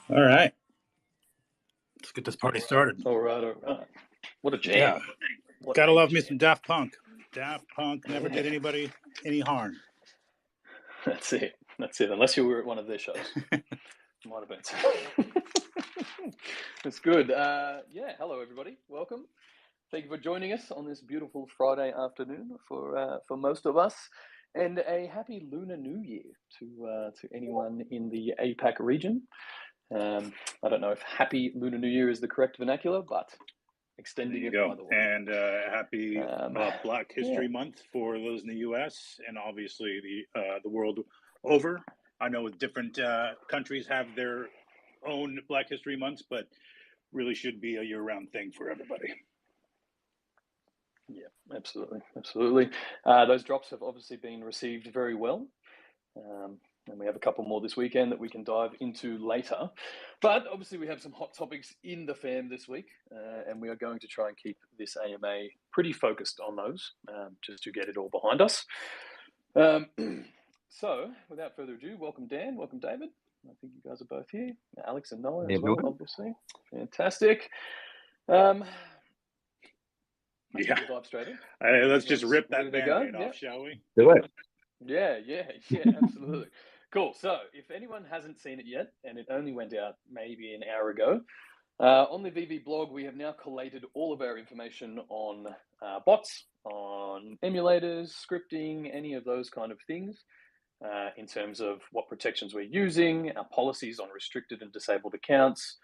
All right. Let's get this party started. All right. What a jam. Yeah. Gotta love me some Daft Punk. Daft Punk never did anybody any harm. That's it. Unless you were at one of their shows. Might have been. That's good. Hello, everybody. Welcome. Thank you for joining us on this beautiful Friday afternoon for most of us. And a happy Lunar New Year to anyone in the APAC region. I don't know if happy Lunar New Year is the correct vernacular, but extending it by the way. And happy Black History Month for those in the U.S. and obviously the world over. I know different countries have their own Black History Months, but really should be a year-round thing for everybody. Yeah, absolutely. Those drops have obviously been received very well. And we have a couple more this weekend that we can dive into later. But obviously we have some hot topics in the fam this week, and we are going to try and keep this AMA pretty focused on those, just to get it all behind us. So without further ado, welcome Dan, welcome David. I think you guys are both here. Alex and Noah as well, obviously. Fantastic. Dive straight in. Let's just rip that Band-Aid off, shall we? Do it. Yeah, absolutely. Cool. So if anyone hasn't seen it yet, and it only went out maybe an hour ago, on the VeVe blog, we have now collated all of our information on bots, on emulators, scripting, any of those kind of things, in terms of what protections we're using, our policies on restricted and disabled accounts,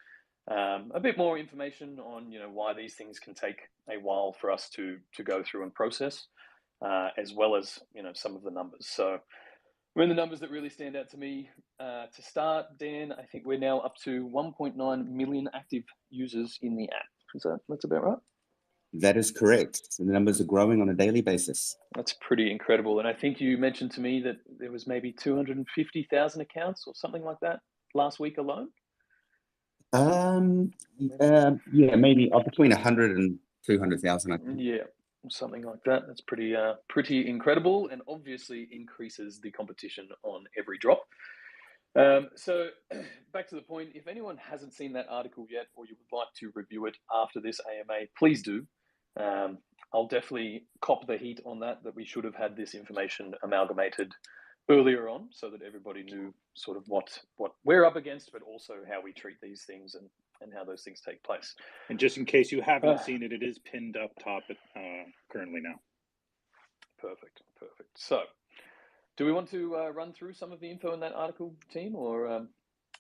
a bit more information on why these things can take a while for us to go through and process, as well as some of the numbers. So when the numbers that really stand out to me to start, Dan, I think we're now up to 1.9 million active users in the app. That's about right? That is correct. So the numbers are growing on a daily basis. That's pretty incredible. And I think you mentioned to me that there was maybe 250,000 accounts or something like that last week alone. Maybe between 100 and 200,000. I think. Yeah, something like that. That's pretty incredible, and obviously increases the competition on every drop. So back to the point, if anyone hasn't seen that article yet, or you would like to review it after this AMA, please do. I'll definitely cop the heat on that we should have had this information amalgamated earlier on, so that everybody knew sort of what we're up against, but also how we treat these things and how those things take place. And just in case you haven't seen it, it is pinned up top currently now. Perfect. So, do we want to run through some of the info in that article, team, or are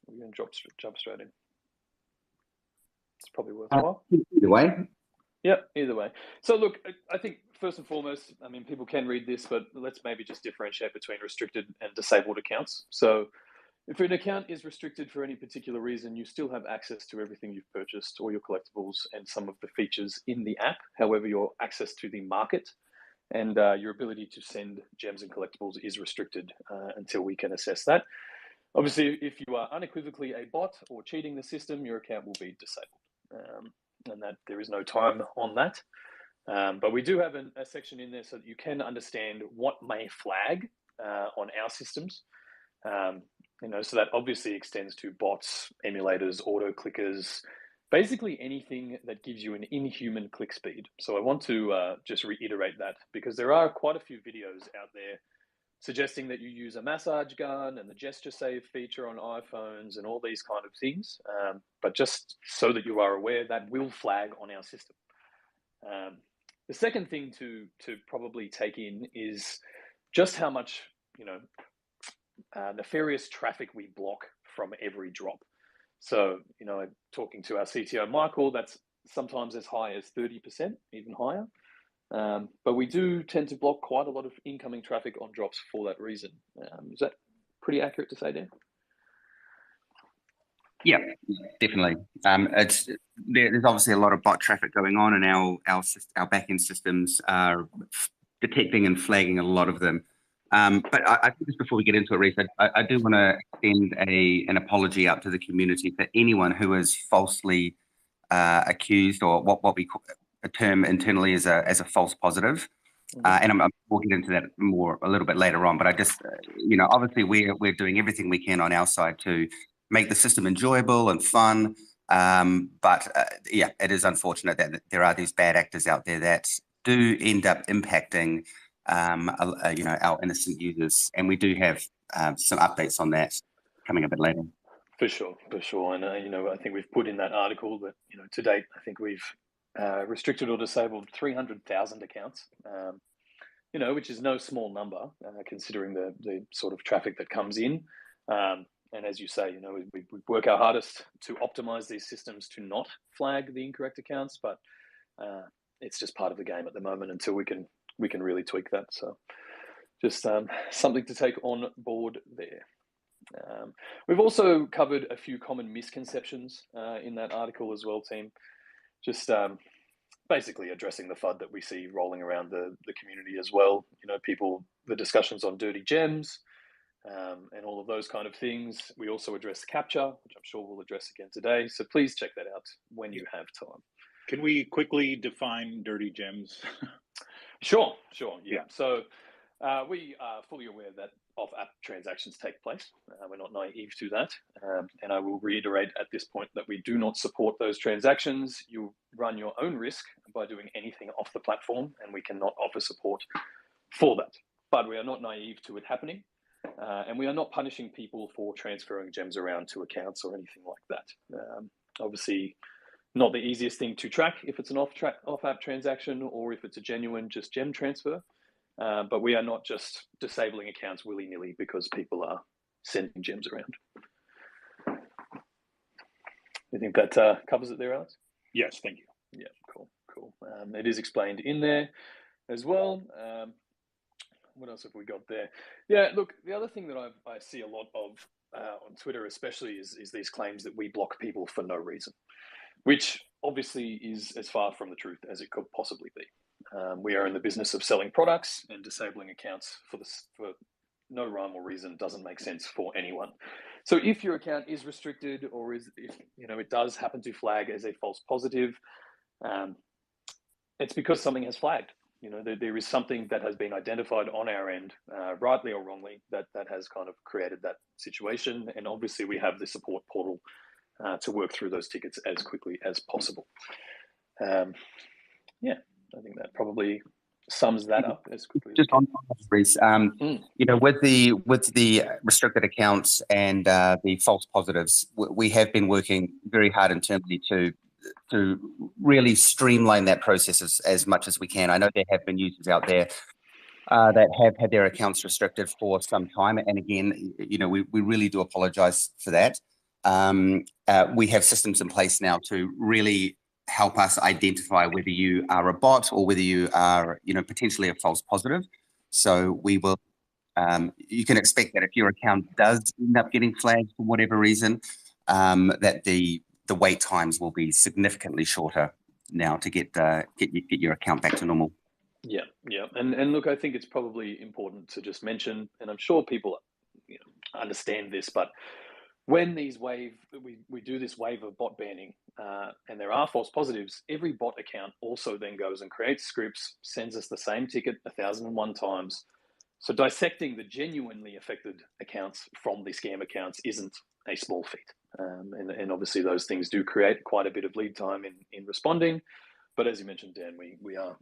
we going to jump straight in? It's probably worthwhile. Either way. Yep, either way. So look, I think first and foremost, I mean, people can read this, but let's maybe just differentiate between restricted and disabled accounts. So if an account is restricted for any particular reason, you still have access to everything you've purchased, all your collectibles and some of the features in the app. However, your access to the market and your ability to send gems and collectibles is restricted until we can assess that. Obviously, if you are unequivocally a bot or cheating the system, your account will be disabled, and that there is no time on that. But we do have a section in there so that you can understand what may flag on our systems. So that obviously extends to bots, emulators, auto clickers, basically anything that gives you an inhuman click speed. So I want to just reiterate that, because there are quite a few videos out there suggesting that you use a massage gun and the gesture save feature on iPhones and all these kind of things. But just so that you are aware, that will flag on our system. The second thing to probably take in is just how much, nefarious traffic we block from every drop. So, talking to our CTO, Michael, that's sometimes as high as 30%, even higher. But we do tend to block quite a lot of incoming traffic on drops for that reason. Is that pretty accurate to say, Dan? Yeah, definitely. There's obviously a lot of bot traffic going on, and our backend systems are detecting and flagging a lot of them. But I think just before we get into it, Reece, I do want to extend an apology out to the community for anyone who is falsely accused, or what we term internally as a false positive. And we'll get into that a little bit later on. But I just, obviously we're doing everything we can on our side to make the system enjoyable and fun. But it is unfortunate that there are these bad actors out there that do end up impacting, our innocent users. And we do have some updates on that coming a bit later. For sure. And, I think we've put in that article that, to date, I think we've restricted or disabled 300,000 accounts, which is no small number, considering the sort of traffic that comes in. And as you say, we work our hardest to optimize these systems to not flag the incorrect accounts, but it's just part of the game at the moment until we can really tweak that. So just something to take on board there. We've also covered a few common misconceptions in that article as well, team. Just basically addressing the FUD that we see rolling around the community as well. The discussions on dirty gems, and all of those kind of things. We also address capture, which I'm sure we'll address again today. So please check that out when you have time. Can we quickly define dirty gems? Sure. Yeah. So we are fully aware that off-app transactions take place. We're not naive to that. And I will reiterate at this point that we do not support those transactions. You run your own risk by doing anything off the platform, and we cannot offer support for that. But we are not naive to it happening. And we are not punishing people for transferring gems around to accounts or anything like that. Obviously, not the easiest thing to track if it's an off-app transaction or if it's a genuine just gem transfer. But we are not just disabling accounts willy-nilly because people are sending gems around. You think that covers it there, Alex? Yes, thank you. Yeah, cool. It is explained in there as well. What else have we got there? Yeah, look, the other thing that I see a lot of on Twitter especially is these claims that we block people for no reason, which obviously is as far from the truth as it could possibly be. We are in the business of selling products, and disabling accounts for no rhyme or reason doesn't make sense for anyone. So if your account is restricted, or if it does happen to flag as a false positive, it's because something has flagged. There is something that has been identified on our end, rightly or wrongly, that has kind of created that situation. And obviously we have the support portal to work through those tickets as quickly as possible. I think that probably sums that up as quickly. Just on Reece, with the restricted accounts and the false positives, we have been working very hard internally to really streamline that process as much as we can. I know there have been users out there that have had their accounts restricted for some time, and again, we really do apologize for that. We have systems in place now to really help us identify whether you are a bot or whether you are, potentially a false positive. So we will, you can expect that if your account does end up getting flagged for whatever reason, that the wait times will be significantly shorter now to get your account back to normal. Yeah, yeah, and look, I think it's probably important to just mention, and I'm sure people, understand this, but when we do this wave of bot banning, and there are false positives, every bot account also then goes and creates scripts, sends us the same ticket 1,001 times. So dissecting the genuinely affected accounts from the scam accounts isn't a small feat. And obviously those things do create quite a bit of lead time in responding. But as you mentioned, Dan, we are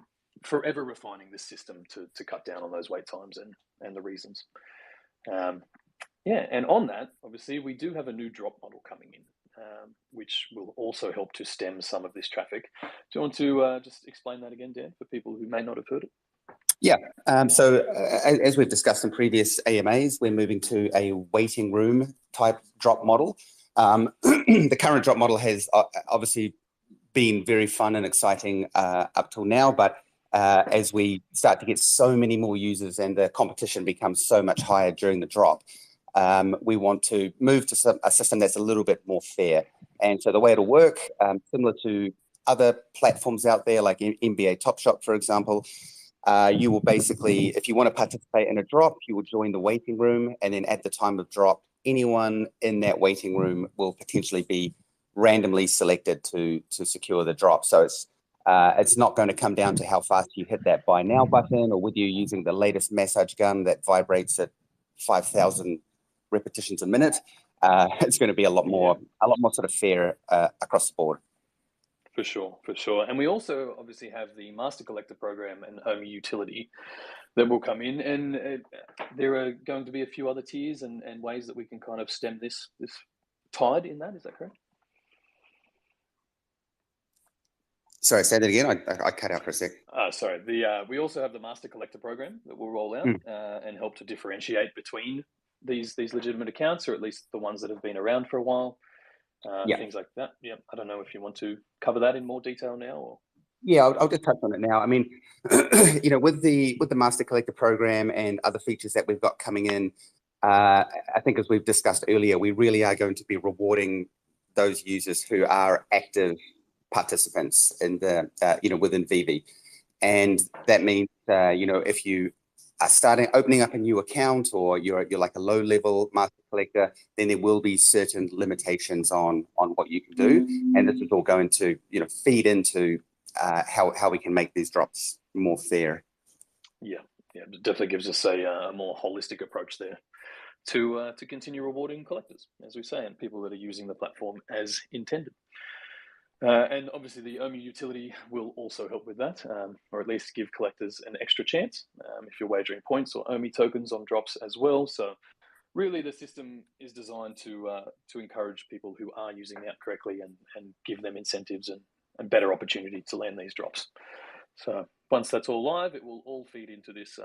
forever refining this system to cut down on those wait times and the reasons. And on that, obviously, we do have a new drop model coming in, which will also help to stem some of this traffic. Do you want to just explain that again, Dan, for people who may not have heard it? Yeah. So as we've discussed in previous AMAs, we're moving to a waiting room type drop model. The current drop model has obviously been very fun and exciting up till now, but as we start to get so many more users and the competition becomes so much higher during the drop, we want to move to a system that's a little bit more fair. And so the way it'll work, similar to other platforms out there like NBA Top Shot, for example, you will basically, if you want to participate in a drop, you will join the waiting room, and then at the time of drop, anyone in that waiting room will potentially be randomly selected to secure the drop. So it's not going to come down to how fast you hit that buy now button or whether you're using the latest massage gun that vibrates at 5,000 repetitions a minute. It's going to be a lot more sort of fair across the board. For sure. And we also obviously have the Master Collector program and OMI utility that will come in, and there are going to be a few other tiers and ways that we can kind of stem this tide in that. Is that correct? Sorry, say that again. I cut out for a sec. Sorry. We also have the Master Collector program that will roll out and help to differentiate between these legitimate accounts, or at least the ones that have been around for a while. Things like that. Yeah, I don't know if you want to cover that in more detail now, or. Yeah, I'll just touch on it now. I mean, with the Master Collector program and other features that we've got coming in, I think as we've discussed earlier, we really are going to be rewarding those users who are active participants in the within VeVe, and that means if you are opening up a new account, or you're like a low-level Master Collector, then there will be certain limitations on what you can do, and this is all going to feed into how we can make these drops more fair. Yeah, it definitely gives us a more holistic approach there to continue rewarding collectors, as we say, and people that are using the platform as intended. And obviously the OMI utility will also help with that, or at least give collectors an extra chance if you're wagering points or OMI tokens on drops as well. So really the system is designed to encourage people who are using the app correctly and give them incentives and better opportunity to land these drops. So once that's all live, it will all feed into this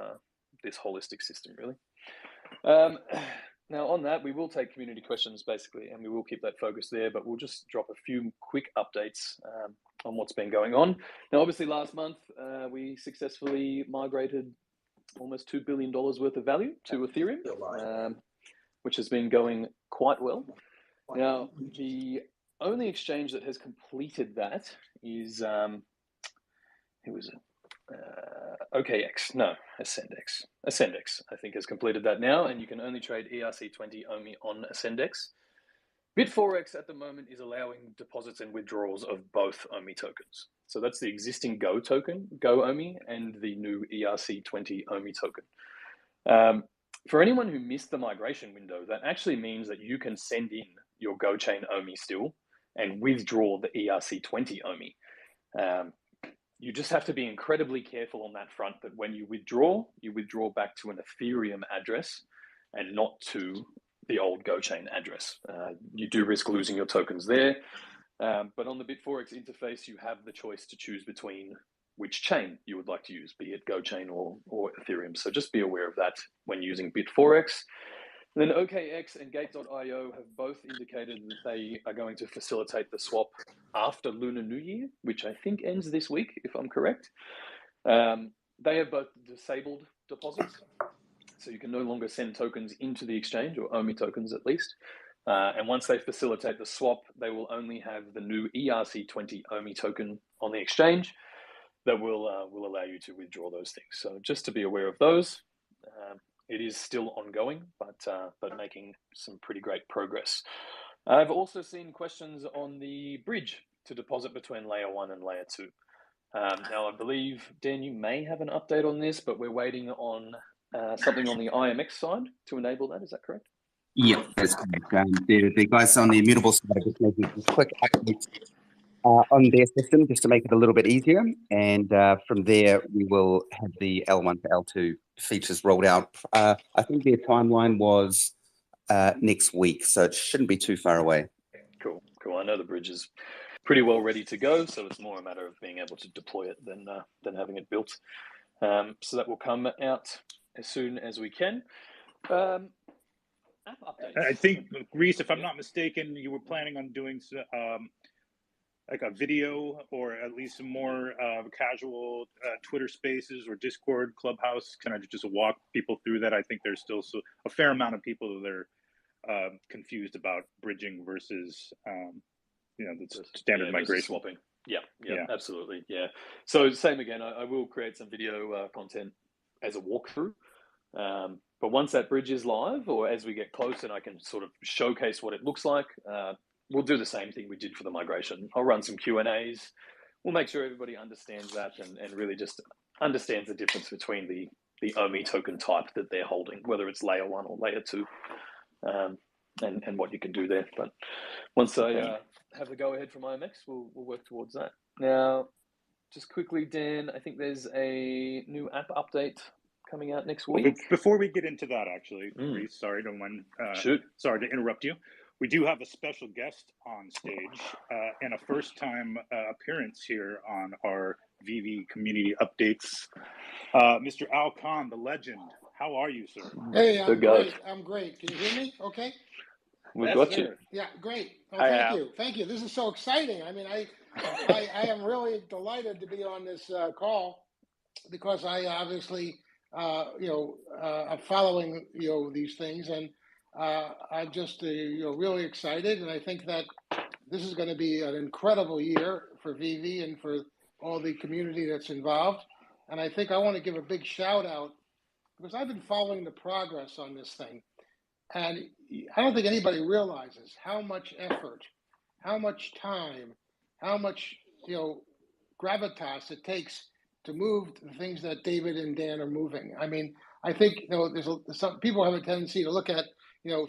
holistic system, really. Now on that, we will take community questions basically, and we will keep that focus there, but we'll just drop a few quick updates on what's been going on. Now, obviously last month, we successfully migrated almost $2 billion worth of value to Ethereum, which has been going quite well. Now, the only exchange that has completed that is, who was it? Ascendex, I think, has completed that now, and you can only trade ERC20 OMI on Ascendex. Bit4x at the moment is allowing deposits and withdrawals of both OMI tokens. So that's the existing Go token, Go OMI, and the new ERC20 OMI token. For anyone who missed the migration window, that actually means that you can send in your GoChain OMI still and withdraw the ERC20 OMI. You just have to be incredibly careful on that front, that when you withdraw back to an Ethereum address and not to the old GoChain address. You do risk losing your tokens there. But on the Bit4x interface, you have the choice to choose between which chain you would like to use, be it GoChain or Ethereum. So just be aware of that when using Bit4x. Then OKX and Gate.io have both indicated that they are going to facilitate the swap after Lunar New Year, which I think ends this week, if I'm correct. They have both disabled deposits, so you can no longer send tokens into the exchange, or OMI tokens at least. And once they facilitate the swap, they will only have the new ERC20 OMI token on the exchange that will allow you to withdraw those things. So just to be aware of those. It is still ongoing, but making some pretty great progress. I've also seen questions on the bridge to deposit between layer 1 and layer 2. Now, I believe, Dan, you may have an update on this, but we're waiting on something on the IMX side to enable that. Is that correct? Yep, that's correct. The guys on the immutable side are just making some quick updates on their system just to make it a little bit easier. And from there, we will have the L1 to L2 features rolled out. I think their timeline was next week, so it shouldn't be too far away. Cool. I know the bridge is pretty well ready to go, so it's more a matter of being able to deploy it than having it built. So that will come out as soon as we can. App updates. I think, Reese, if I'm not mistaken, you were planning on doing like a video, or at least some more casual Twitter Spaces or Discord Clubhouse, kind of just walk people through that. I think there's still a fair amount of people that are confused about bridging versus the standard migration swapping. Yeah, absolutely. Yeah. So same again, I will create some video content as a walkthrough. But once that bridge is live, or as we get close and I can sort of showcase what it looks like, we'll do the same thing we did for the migration. I'll run some Q&As. We'll make sure everybody understands that and really just understands the difference between the OMI token type that they're holding, whether it's layer 1 or layer 2, and what you can do there. But once I have the go-ahead from IMX, we'll work towards that. Now, just quickly, Dan, I think there's a new app update coming out next week. Before we get into that, actually, Reese, sorry to interrupt you. We do have a special guest on stage and a first-time appearance here on our VeVe community updates. Mr. Al Khan, the legend. How are you, sir? Hey, I'm great. I'm great. Can you hear me? Okay. We've got you. Yeah, great. Well, thank you. This is so exciting. I mean, I am really delighted to be on this call, because I obviously I'm following these things, and I'm just really excited, and I think that this is going to be an incredible year for VeVe and for all the community that's involved. And I think I want to give a big shout out, because I've been following the progress on this thing, and I don't think anybody realizes how much effort, how much time, how much gravitas it takes to move the things that David and Dan are moving. I mean, I think there's some people have a tendency to look at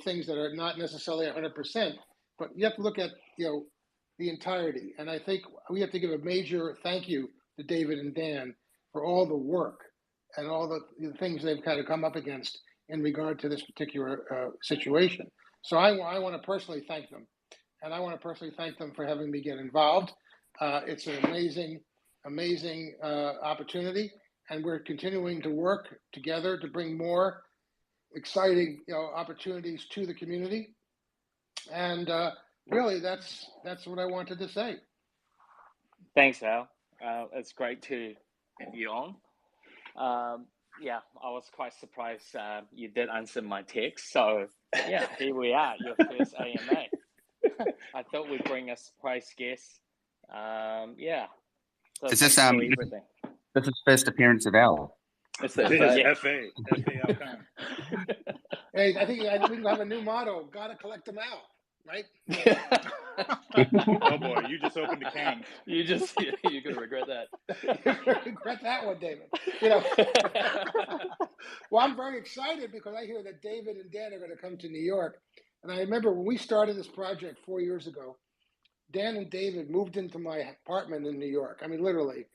things that are not necessarily 100%, but you have to look at the entirety. And I think we have to give a major thank you to David and Dan for all the work and all the things they've kind of come up against in regard to this particular situation. So I want to personally thank them, and I want to personally thank them for having me get involved. It's an amazing opportunity, and we're continuing to work together to bring more exciting opportunities to the community. And really, that's what I wanted to say. Thanks, Al. It's great to have you on. Yeah, I was quite surprised you did answer my text. So yeah, here we are, your first AMA. I thought we'd bring a surprise guest. Yeah. So is this this is first appearance of Al? It's FA Al Khan. Hey, I think we can have a new motto: "Gotta collect them out." Right? Oh boy, you just opened a can. You're gonna regret that. You're gonna regret that one, David. Well, I'm very excited because I hear that David and Dan are going to come to New York, and I remember when we started this project 4 years ago, Dan and David moved into my apartment in New York. I mean, literally,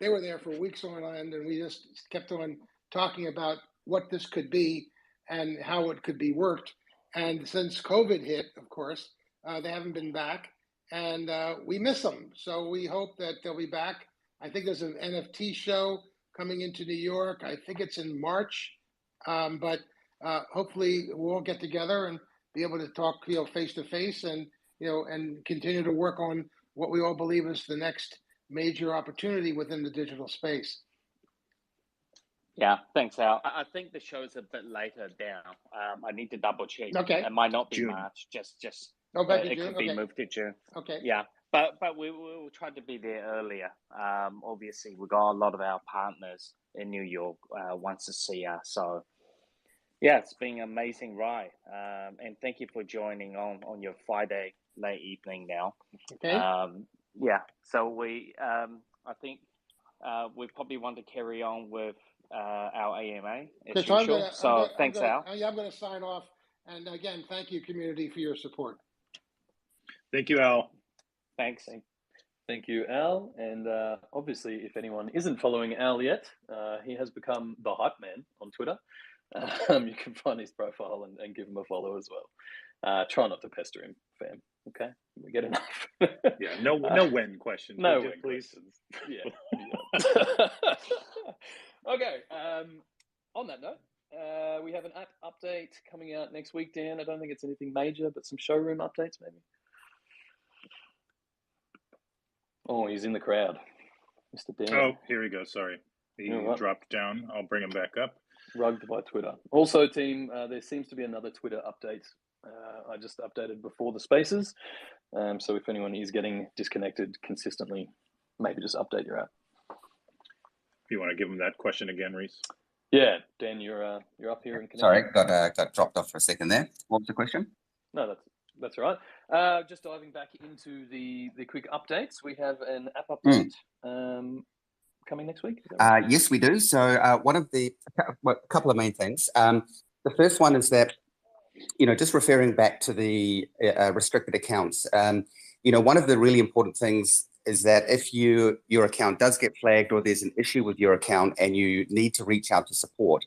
they were there for weeks on end, and we just kept on talking about what this could be and how it could be worked. And since COVID hit, of course, they haven't been back, and we miss them. So we hope that they'll be back. I think there's an NFT show coming into New York. I think it's in March, but hopefully we'll all get together and be able to talk, face to face, and and continue to work on what we all believe is the next major opportunity within the digital space. Yeah, thanks, Al. I think the show's a bit later down. I need to double check. Okay. It might not be June. March. Just back in it June? could be Okay. moved to June. Okay. Yeah, but we will try to be there earlier. Obviously, we got a lot of our partners in New York wants to see us. So yeah, it's been an amazing ride. And thank you for joining on your Friday late evening now. Okay. Yeah. So I think we probably want to carry on with our AMA as usual. Thanks, Al. I'm going to sign off. And again, thank you, community, for your support. Thank you, Al. Thanks. Thank you, Al. And obviously, if anyone isn't following Al yet, he has become the hype man on Twitter. You can find his profile and give him a follow as well. Try not to pester him, fam. Okay, we get enough. Yeah, no when questions. No when please. questions. Yeah. Okay. On that note, we have an app update coming out next week, Dan. I don't think it's anything major, but some showroom updates maybe. Oh, he's in the crowd, Mr. Dan. Oh, here we go. Sorry, he dropped down. I'll bring him back up. Rugged by Twitter. Also, team, there seems to be another Twitter update. I just updated before the spaces. So if anyone is getting disconnected consistently, maybe just update your app. You want to give him that question again, Reese? Yeah, Dan, you're up here and connected. Sorry, got dropped off for a second there. What was the question? No, that's all right. Just diving back into the quick updates, we have an app update coming next week. Right? Yes, we do. So a couple of main things. The first one is that, just referring back to the restricted accounts, one of the really important things is that if your account does get flagged or there's an issue with your account and you need to reach out to support,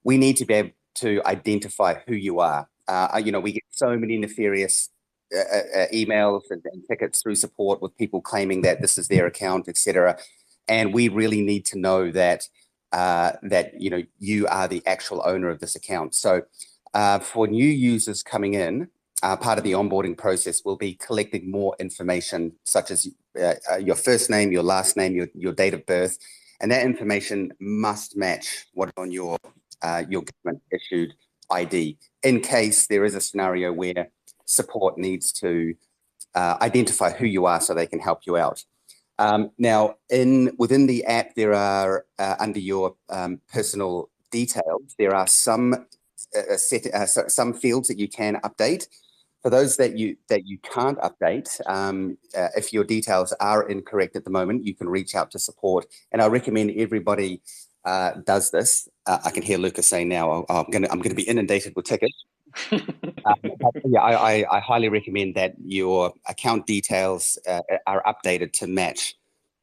we need to be able to identify who you are. We get so many nefarious emails and tickets through support with people claiming that this is their account, etc. And we really need to know that you are the actual owner of this account. So for new users coming in, part of the onboarding process will be collecting more information, such as your first name, your last name, your date of birth, and that information must match what's on your government issued ID, in case there is a scenario where support needs to identify who you are so they can help you out. Now, within the app, there are under your personal details, there are some fields that you can update. For those that you can't update, if your details are incorrect at the moment, you can reach out to support. And I recommend everybody does this. I can hear Lucas saying now, I'm going to be inundated with tickets. I highly recommend that your account details are updated to match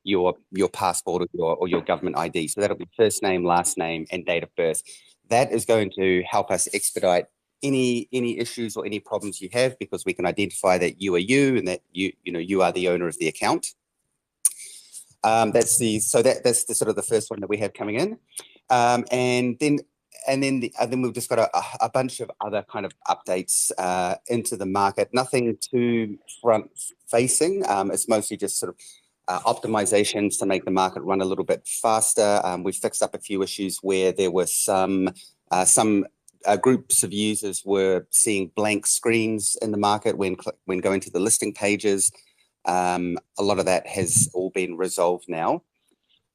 your passport or your government ID. So that'll be first name, last name, and date of birth. That is going to help us expedite any issues or any problems you have, because we can identify that you are you and that you are the owner of the account. That's the sort of the first one that we have coming in, and then we've just got a bunch of other kind of updates into the market. Nothing too front facing. It's mostly just sort of optimizations to make the market run a little bit faster. We fixed up a few issues where there were some groups of users were seeing blank screens in the market when going to the listing pages. A lot of that has all been resolved now.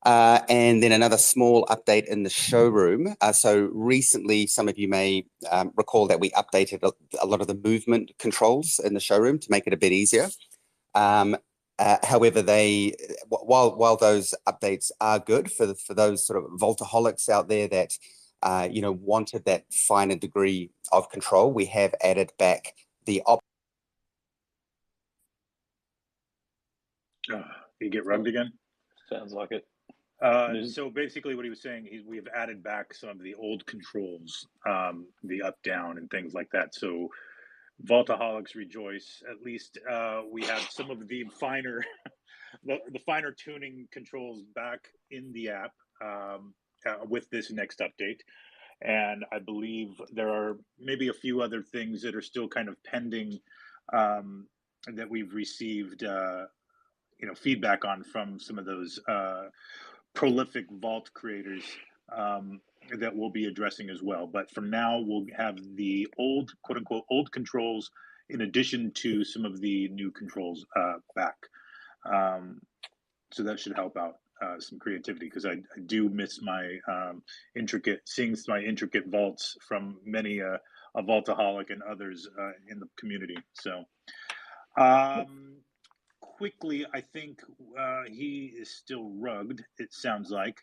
And then another small update in the showroom. So recently, some of you may recall that we updated a lot of the movement controls in the showroom to make it a bit easier. However, while those updates are good for those sort of Voltaholics out there that wanted that finer degree of control, we have added back the you get rugged again? Sounds like it. So basically what he was saying is we've added back some of the old controls, the up, down, and things like that. So Voltaholics rejoice. At least we have some of the finer, the finer tuning controls back in the app with this next update. and I believe there are maybe a few other things that are still kind of pending, that we've received feedback on from some of those prolific vault creators, that we'll be addressing as well. But for now, we'll have the old, quote unquote, old controls in addition to some of the new controls back. So that should help out some creativity, because I do miss my seeing my intricate vaults from many a vaultaholic and others in the community. So quickly, I think he is still rugged, it sounds like.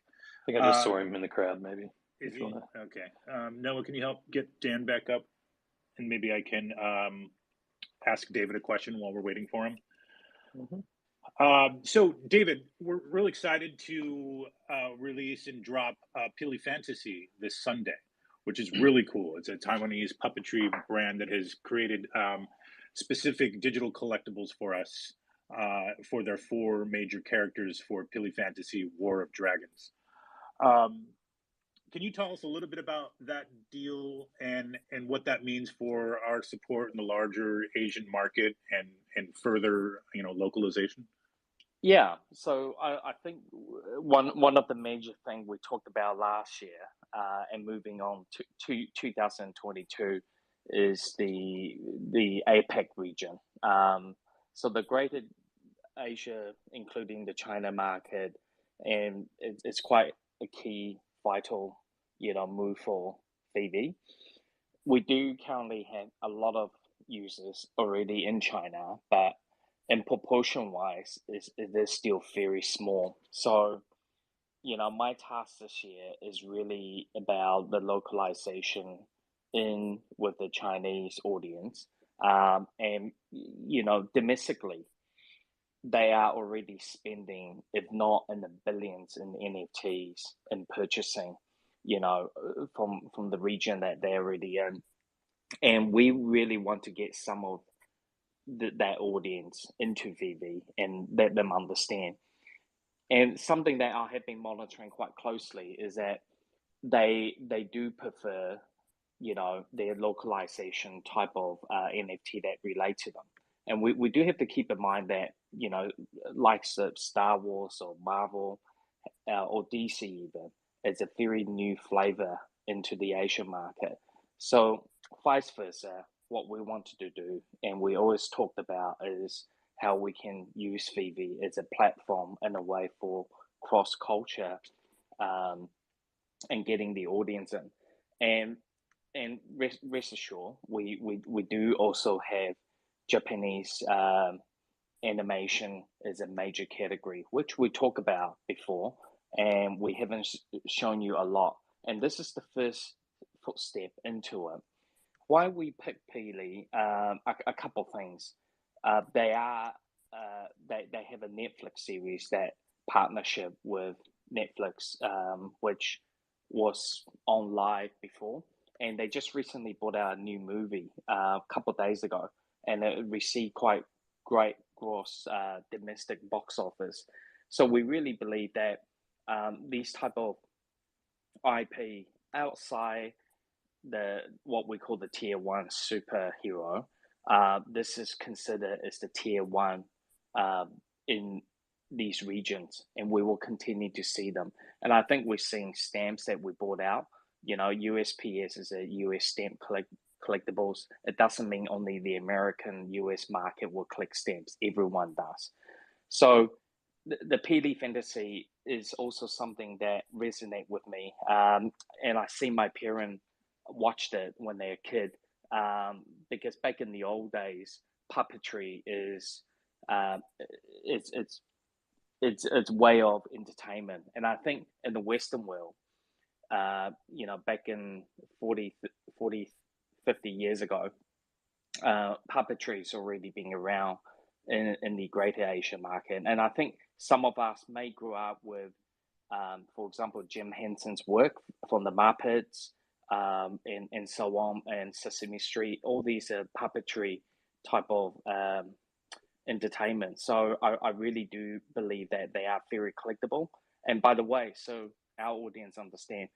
I think I just saw him in the crowd, maybe. Is he? Okay. Noah, can you help get Dan back up? And maybe I can ask David a question while we're waiting for him. So, David, we're really excited to release and drop Pili Fantasy this Sunday, which is really cool. It's a Taiwanese puppetry brand that has created specific digital collectibles for us for their 4 major characters for Pili Fantasy War of Dragons. Can you tell us a little bit about that deal and what that means for our support in the larger Asian market and further, localization? Yeah, so I think one of the major things we talked about last year and moving on to 2022 is the APEC region. So the Greater Asia, including the China market, and it's quite a key, vital, move for VeVe. We do currently have a lot of users already in China, but in proportion wise, it is still very small. So, my task this year is really about the localization in with the Chinese audience. And, domestically, they are already spending, if not in the billions in NFTs and purchasing, from the region that they're already in. And we really want to get some of that audience into VeVe and let them understand. And something that I have been monitoring quite closely is that they do prefer, their localization type of NFT that relate to them. And we do have to keep in mind that, likes of Star Wars or Marvel or DC even, it's a very new flavor into the Asian market. So vice versa, what we wanted to do, and we always talked about, is how we can use VeVe as a platform and a way for cross-culture and getting the audience in. And rest assured, we do also have Japanese animation as a major category, which we talked about before, and we haven't shown you a lot. And this is the first footstep into it. Why we picked Pili? A couple things. They have a Netflix series that partnership with Netflix, which was on live before, and they just recently brought out a new movie a couple of days ago, and it received quite great gross domestic box office. So we really believe that these type of IP outside what we call the tier 1 superhero, this is considered as the tier 1 in these regions, and we will continue to see them. And I think we're seeing stamps that we brought out. USPS is a US stamp collectibles. It doesn't mean only the American US market will collect stamps. Everyone does. So the Pili Fantasy is also something that resonates with me. And I see my parents watched it when they're a kid, because back in the old days, puppetry is it's way of entertainment. And I think in the Western world, back in 40, 50 years ago, puppetry is already been around in the Greater Asia market. And I think some of us may grow up with, for example, Jim Henson's work from the Muppets, and so on, and Sesame Street. All these are puppetry type of entertainment. So I really do believe that they are very collectible. And by the way, so our audience understand,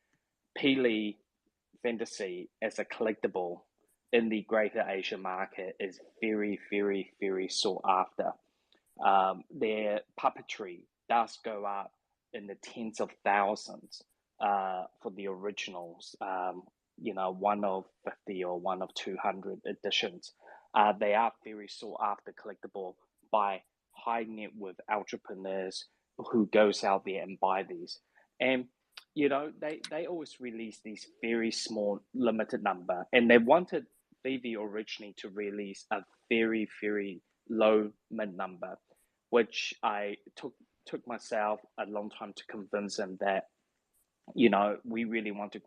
Pili Fantasy as a collectible in the greater Asia market is very, very, very sought after. Their puppetry does go up in the tens of thousands for the originals. One of 50 or one of 200 editions. They are very sought after collectible by high net worth entrepreneurs who goes out there and buy these. And they always release these very small limited number, and they wanted VeVe originally to release a very, very low mid number, which I took myself a long time to convince them that we really want to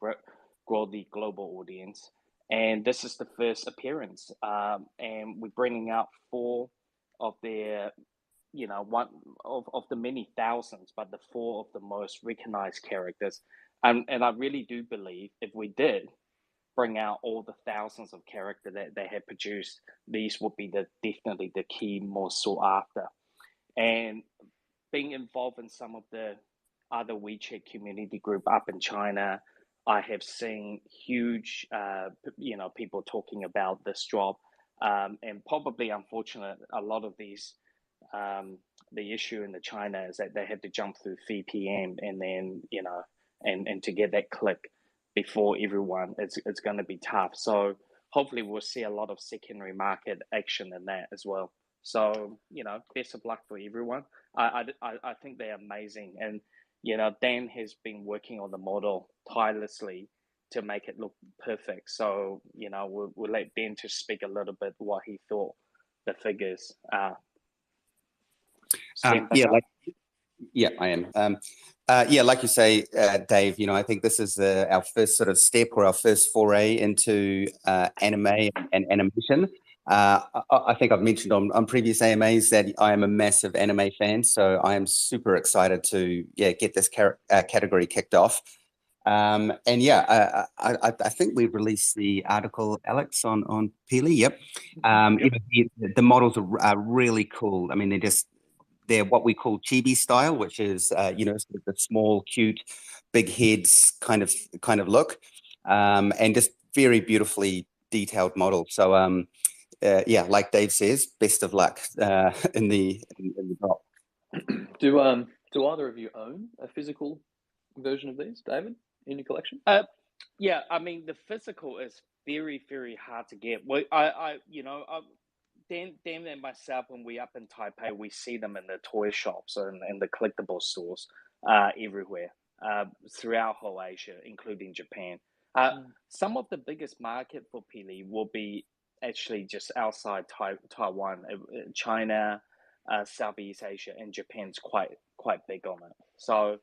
grow the global audience, and this is the first appearance, and we're bringing out 4 of their one of the many thousands, but the 4 of the most recognized characters, and I really do believe if we did bring out all the thousands of characters that they have produced, these would be definitely the key most sought after. And being involved in some of the other WeChat community group up in China, I have seen huge, people talking about this drop, and probably, unfortunate, a lot of these, the issue in the China is that they have to jump through VPN, and then and to get that click before everyone, it's going to be tough. So hopefully we'll see a lot of secondary market action in that as well. So best of luck for everyone. I think they're amazing, and Dan has been working on the model tirelessly to make it look perfect. So we'll let Dan to speak a little bit what he thought the figures are. Yeah, I am. Like you say, Dave, I think this is our first sort of step, or our first foray into anime and animation. I think I've mentioned on previous AMAs that I am a massive anime fan, so I am super excited to get this category kicked off. I think we've released the article, Alex, on Peely. Yep. The models are really cool. I mean, they're what we call chibi style, which is sort of the small, cute, big heads kind of look, and just very beautifully detailed model. So like Dave says, best of luck in the drop. Do either of you own a physical version of these, David, in your collection? Yeah, I mean, the physical is very, very hard to get. Well, Dan and myself, when we up in Taipei, we see them in the toy shops and the collectible stores everywhere throughout whole Asia, including Japan. Some of the biggest market for Peely will be actually just outside Taiwan, China, Southeast Asia, and Japan's quite big on it. So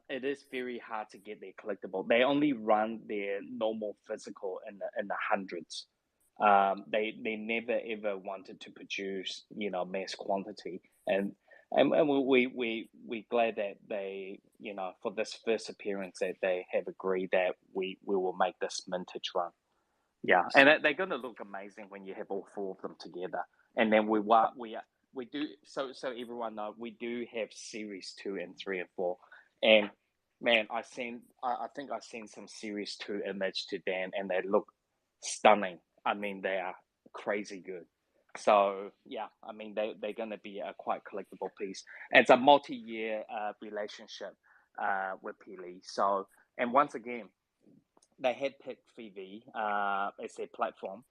it is very hard to get their collectible. They only run their normal physical in the hundreds. They never ever wanted to produce mass quantity, and we glad that they for this first appearance that they have agreed that we will make this vintage run. Yeah, and they're going to look amazing when you have all 4 of them together. And then we do so everyone know we do have series 2 and 3 and 4. And man, I think I sent some series 2 image to Dan, and they look stunning. I mean, they are crazy good. So yeah, I mean, they're going to be a quite collectible piece. And it's a multi-year relationship with Peely. So, and once again, they had picked VeVe as their platform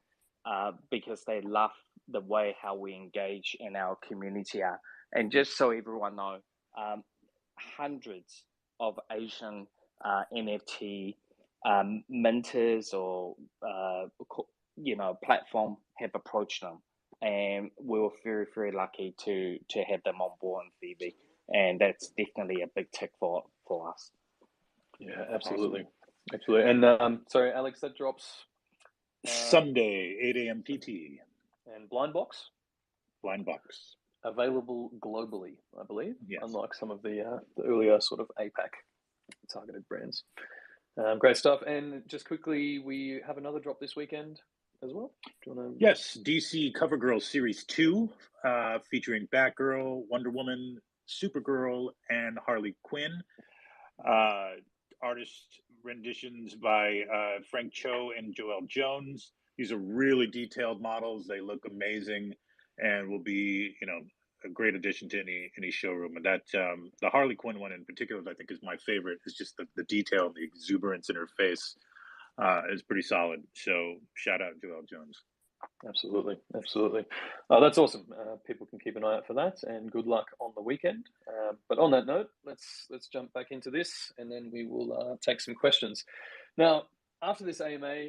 because they love the way how we engage in our community are. And just so everyone know, hundreds of Asian NFT minters or platform have approached them, and we were very, very lucky to have them on board in VeVe, and that's definitely a big tick for us. Yeah, absolutely. And sorry, Alex, that drops Sunday, 8 a.m. PT. And blind box available globally, I believe. Yes. Unlike some of the earlier sort of APAC targeted brands. Great stuff. And just quickly, we have another drop this weekend as well. Do you want to... Yes, DC CoverGirl Series 2, featuring Batgirl, Wonder Woman, Supergirl, and Harley Quinn. Artist renditions by Frank Cho and Joel Jones. These are really detailed models. They look amazing, and will be, a great addition to any showroom. And that the Harley Quinn one in particular, I think, is my favorite. It's just the detail and the exuberance in her face is pretty solid. So shout out Joel Jones. Absolutely, absolutely. That's awesome. People can keep an eye out for that, and good luck on the weekend. But on that note, let's jump back into this, and then we will take some questions. Now, after this AMA,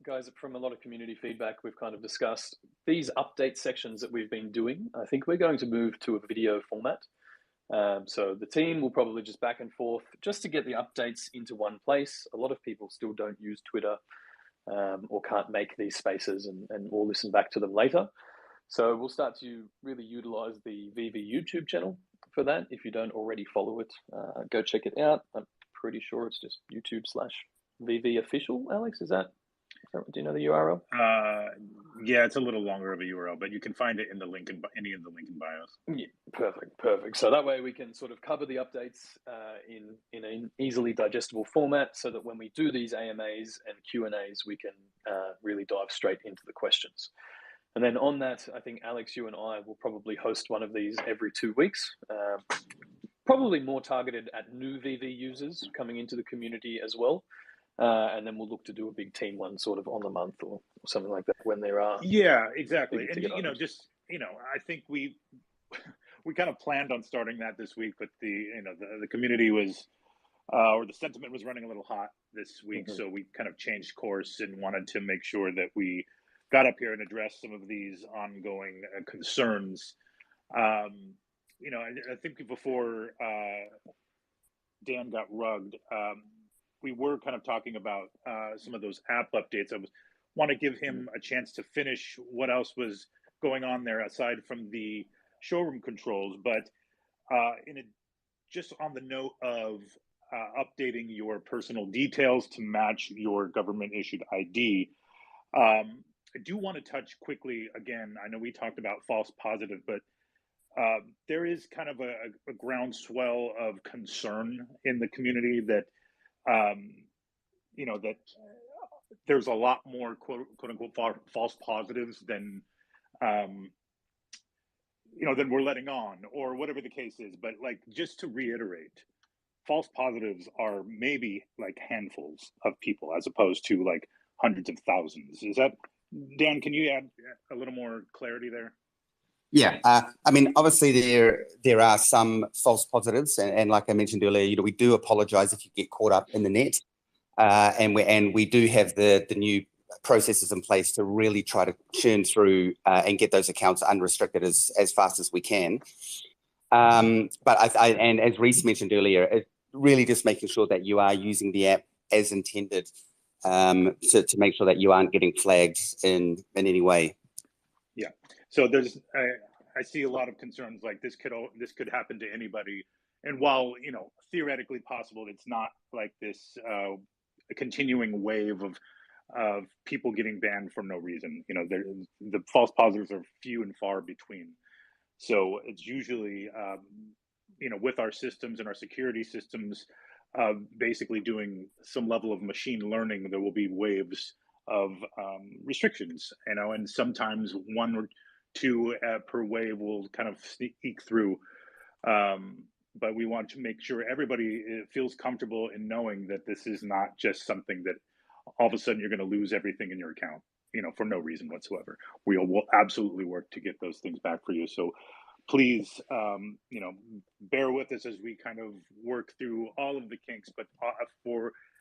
guys, from a lot of community feedback, we've kind of discussed these update sections that we've been doing. I think we're going to move to a video format. So the team will probably just back and forth just to get the updates into one place. A lot of people still don't use Twitter. Or can't make these spaces and we'll listen back to them later. So we'll start to really utilize the VeVe YouTube channel for that. If you don't already follow it, go check it out. I'm pretty sure it's just YouTube/VeVe official. Alex, do you know the URL? Yeah, it's a little longer of a URL, but you can find it in the link in any of the link in bios. Yeah, perfect. So that way we can sort of cover the updates in an easily digestible format, so that when we do these AMAs and Q&As, we can really dive straight into the questions. And then on that, I think Alex, you and I will probably host one of these every 2 weeks, probably more targeted at new VeVe users coming into the community as well. And then we'll look to do a big team one sort of on the month or something like that when there are. Yeah, exactly. And I think we kind of planned on starting that this week, but the community was or the sentiment was running a little hot this week, so we kind of changed course and wanted to make sure that we got up here and addressed some of these ongoing concerns. I think before Dan got rugged, we were kind of talking about some of those app updates. I want to give him a chance to finish what else was going on there aside from the showroom controls. But just on the note of updating your personal details to match your government issued ID, I do want to touch quickly again. I know we talked about false positive, but there is kind of a groundswell of concern in the community that that there's a lot more quote unquote false positives than than we're letting on, or whatever the case is. But just to reiterate, false positives are maybe handfuls of people as opposed to hundreds of thousands. Is that, Dan, can you add a little more clarity there? Yeah, I mean, obviously there are some false positives, and like I mentioned earlier, we do apologise if you get caught up in the net, and we do have the new processes in place to really try to churn through and get those accounts unrestricted as fast as we can. But and as Reese mentioned earlier, it's really just making sure that you are using the app as intended, to make sure that you aren't getting flagged in any way. Yeah. So I see a lot of concerns like this could happen to anybody, and while theoretically possible, it's not like this a continuing wave of people getting banned for no reason. The false positives are few and far between. So it's usually with our systems and our security systems, basically doing some level of machine learning, there will be waves of restrictions, and sometimes one or two per wave will kind of sneak through. But we want to make sure everybody feels comfortable in knowing that this is not just something that all of a sudden you're going to lose everything in your account, for no reason whatsoever. We will absolutely work to get those things back for you. So please, bear with us as we kind of work through all of the kinks. But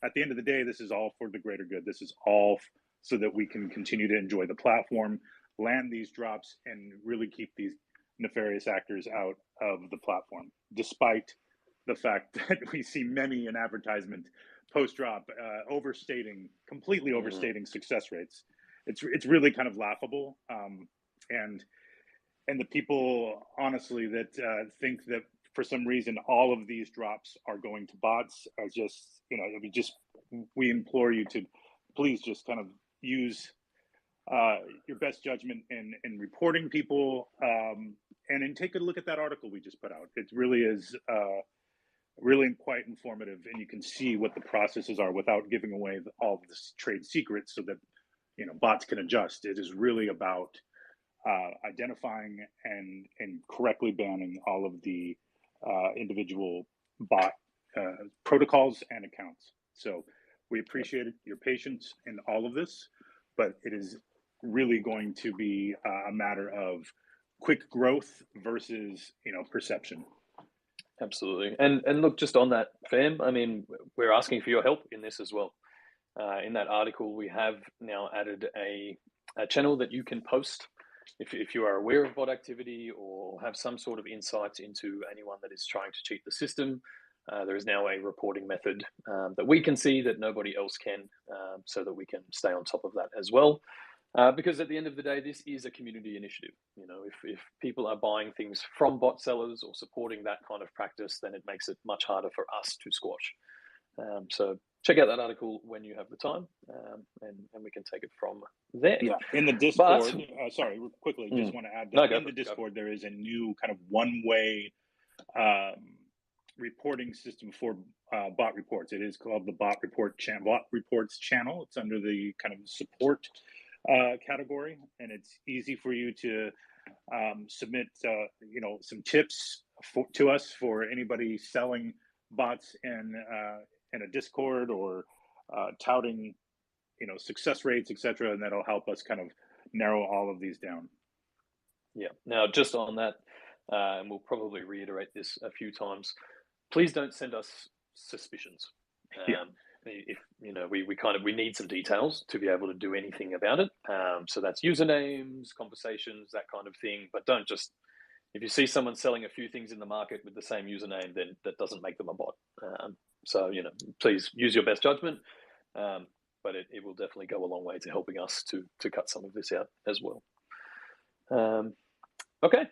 at the end of the day, this is all for the greater good. This is all so that we can continue to enjoy the platform, land these drops, and really keep these nefarious actors out of the platform, despite the fact that we see many in advertisement post-drop completely overstating success rates. It's really kind of laughable. And the people, honestly, that think that for some reason all of these drops are going to bots are just, we implore you to please just kind of use your best judgment in reporting people, and then take a look at that article we just put out. It really is really quite informative, and you can see what the processes are without giving away all of the trade secrets, so that bots can adjust. It is really about identifying and correctly banning all of the individual bot protocols and accounts. So we appreciate your patience in all of this, but it is really going to be a matter of quick growth versus perception. Absolutely. And look, just on that, fam, I mean, we're asking for your help in this as well. In that article, we have now added a channel that you can post if you are aware of bot activity or have some sort of insights into anyone that is trying to cheat the system. There is now a reporting method that we can see that nobody else can, so that we can stay on top of that as well. Because at the end of the day, this is a community initiative. If people are buying things from bot sellers or supporting that kind of practice, then it makes it much harder for us to squash. So check out that article when you have the time, and we can take it from there. Yeah, in the Discord, sorry, quickly, just want to add that in the Discord, there is a new kind of one-way reporting system for bot reports. It is called the Bot Reports channel. It's under the kind of support category, and it's easy for you to submit some tips to us for anybody selling bots in a Discord, or touting success rates, etc., and that'll help us kind of narrow all of these down. Yeah. Now, just on that, and we'll probably reiterate this a few times, please don't send us suspicions. If we need some details to be able to do anything about it. So that's usernames, conversations, that kind of thing. But don't just, if you see someone selling a few things in the market with the same username, then that doesn't make them a bot. So please use your best judgment. But it will definitely go a long way to helping us to cut some of this out as well. Okay.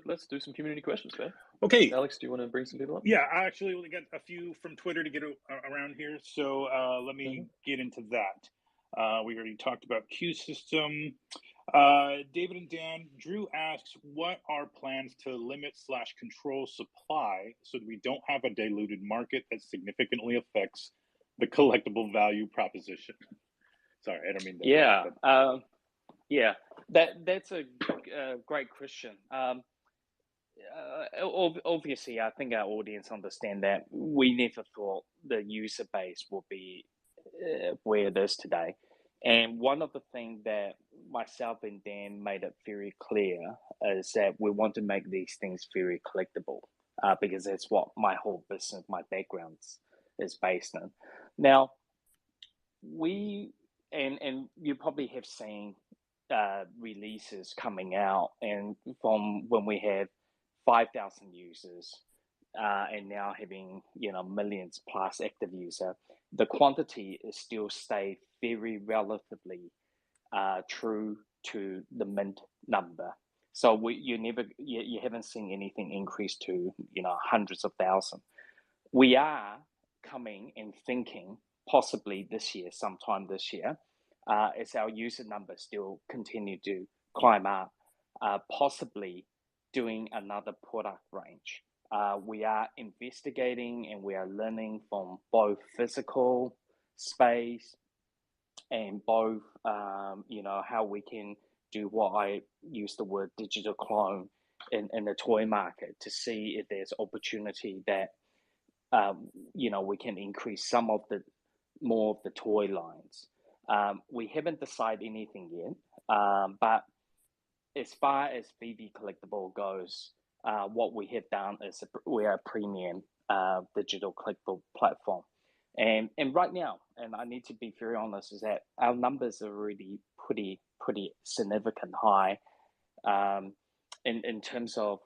Let's do some community questions, man. Okay. Alex, do you want to bring some people up? Yeah, I actually only got a few from Twitter to get around here. So let me get into that. We already talked about Q system. David and Dan, Drew asks, what are plans to limit/control supply so that we don't have a diluted market that significantly affects the collectible value proposition? Sorry, I don't mean that. Yeah, that's a great question. Obviously, I think our audience understand that we never thought the user base will be where it is today. And one of the things that myself and Dan made it very clear is that we want to make these things very collectible, because that's what my whole business, my background is based on. Now, and you probably have seen releases coming out, and from when we have 5,000 users and now having millions plus active user, the quantity is still stay very relatively true to the mint number. So you haven't seen anything increase to hundreds of thousands. We are coming and thinking possibly this year, sometime this year, as our user numbers still continue to climb up, possibly doing another product range. We are investigating and we are learning from both physical space and both, how we can do what I use the word digital clone in the toy market to see if there's opportunity that, we can increase some of the more of the toy lines. We haven't decided anything yet, but as far as VeVe Collectible goes, what we have done is we are a premium digital collectible platform. And right now, and I need to be very honest, is that our numbers are already pretty significant high. In terms of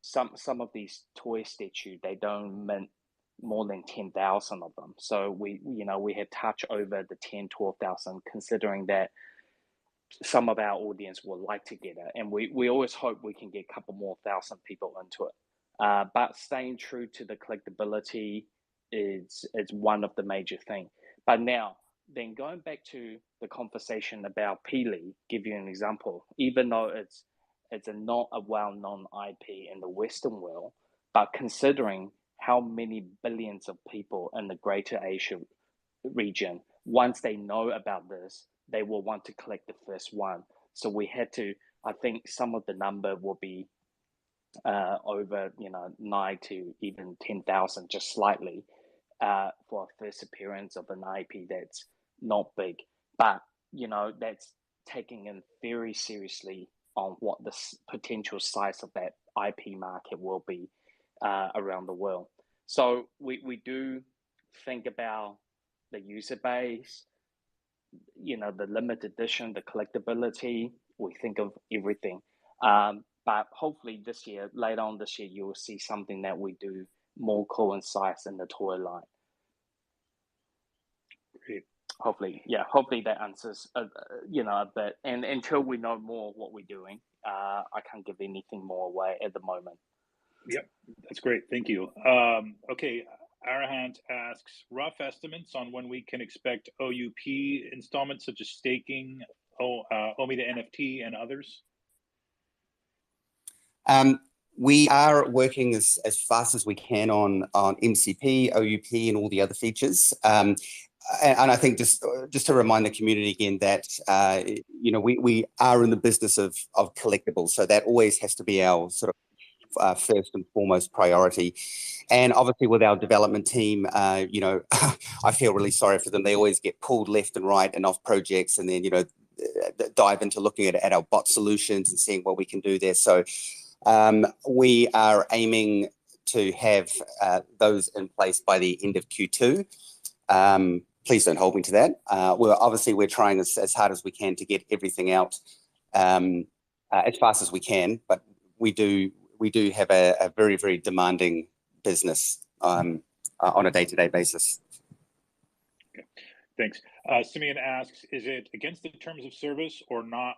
some of these toy statues, they don't mint more than 10,000 of them. So we have touched over the 10, 12,000, considering that some of our audience would like to get it. And we always hope we can get a couple more thousand people into it. But staying true to the collectability is one of the major things. But now, then going back to the conversation about Peely, give you an example, even though it's not a well-known IP in the Western world, but considering how many billions of people in the greater Asia region, once they know about this, they will want to collect the first one. So we had to, I think some of the number will be over, 9 to even 10,000, just slightly, for a first appearance of an IP that's not big. But, that's taking in very seriously on what the potential size of that IP market will be around the world. So we do think about the user base, the limited edition, the collectability. We think of everything. But hopefully later on this year, you will see something that we do more coincides in the toy line. Great. Hopefully that answers, a bit. And until we know more what we're doing, I can't give anything more away at the moment. Yep, that's great. Thank you. Okay, Arahant asks, rough estimates on when we can expect OUP installments such as staking, Omi the NFT, and others? We are working as fast as we can on MCP, OUP, and all the other features. And I think just to remind the community again that we are in the business of collectibles, so that always has to be our sort of first and foremost priority. And obviously with our development team, I feel really sorry for them. They always get pulled left and right and off projects, and then dive into looking at our bot solutions and seeing what we can do there. So we are aiming to have those in place by the end of Q2. Please don't hold me to that. We're trying as hard as we can to get everything out as fast as we can, but we do have a very, very demanding business on a day-to-day basis. Okay, thanks. Simeon asks, is it against the terms of service or not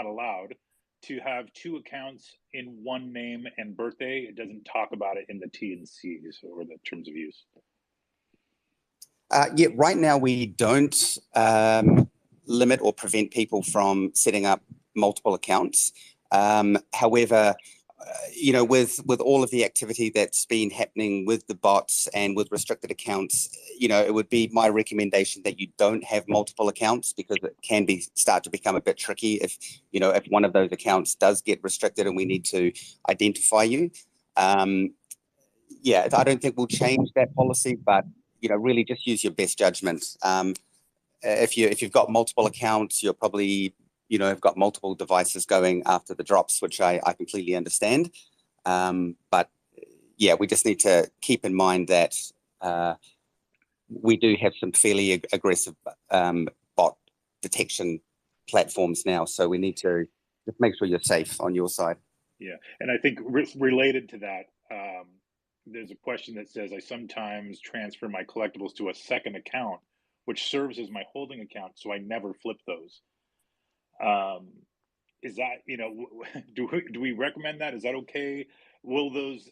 allowed to have two accounts in one name and birthday? It doesn't talk about it in the T&Cs or the terms of use. Yeah, right now we don't limit or prevent people from setting up multiple accounts. However, with all of the activity that's been happening with the bots and with restricted accounts, it would be my recommendation that you don't have multiple accounts, because it can start to become a bit tricky if one of those accounts does get restricted and we need to identify you. Yeah, I don't think we'll change that policy, but really just use your best judgment. If you've got multiple accounts, you're probably have got multiple devices going after the drops, which I completely understand. But yeah, we just need to keep in mind that we do have some fairly aggressive bot detection platforms now. So we need to just make sure you're safe on your side. Yeah, and I think related to that, there's a question that says, I sometimes transfer my collectibles to a second account, which serves as my holding account, so I never flip those. Is that, do we recommend that? Is that okay? Will those,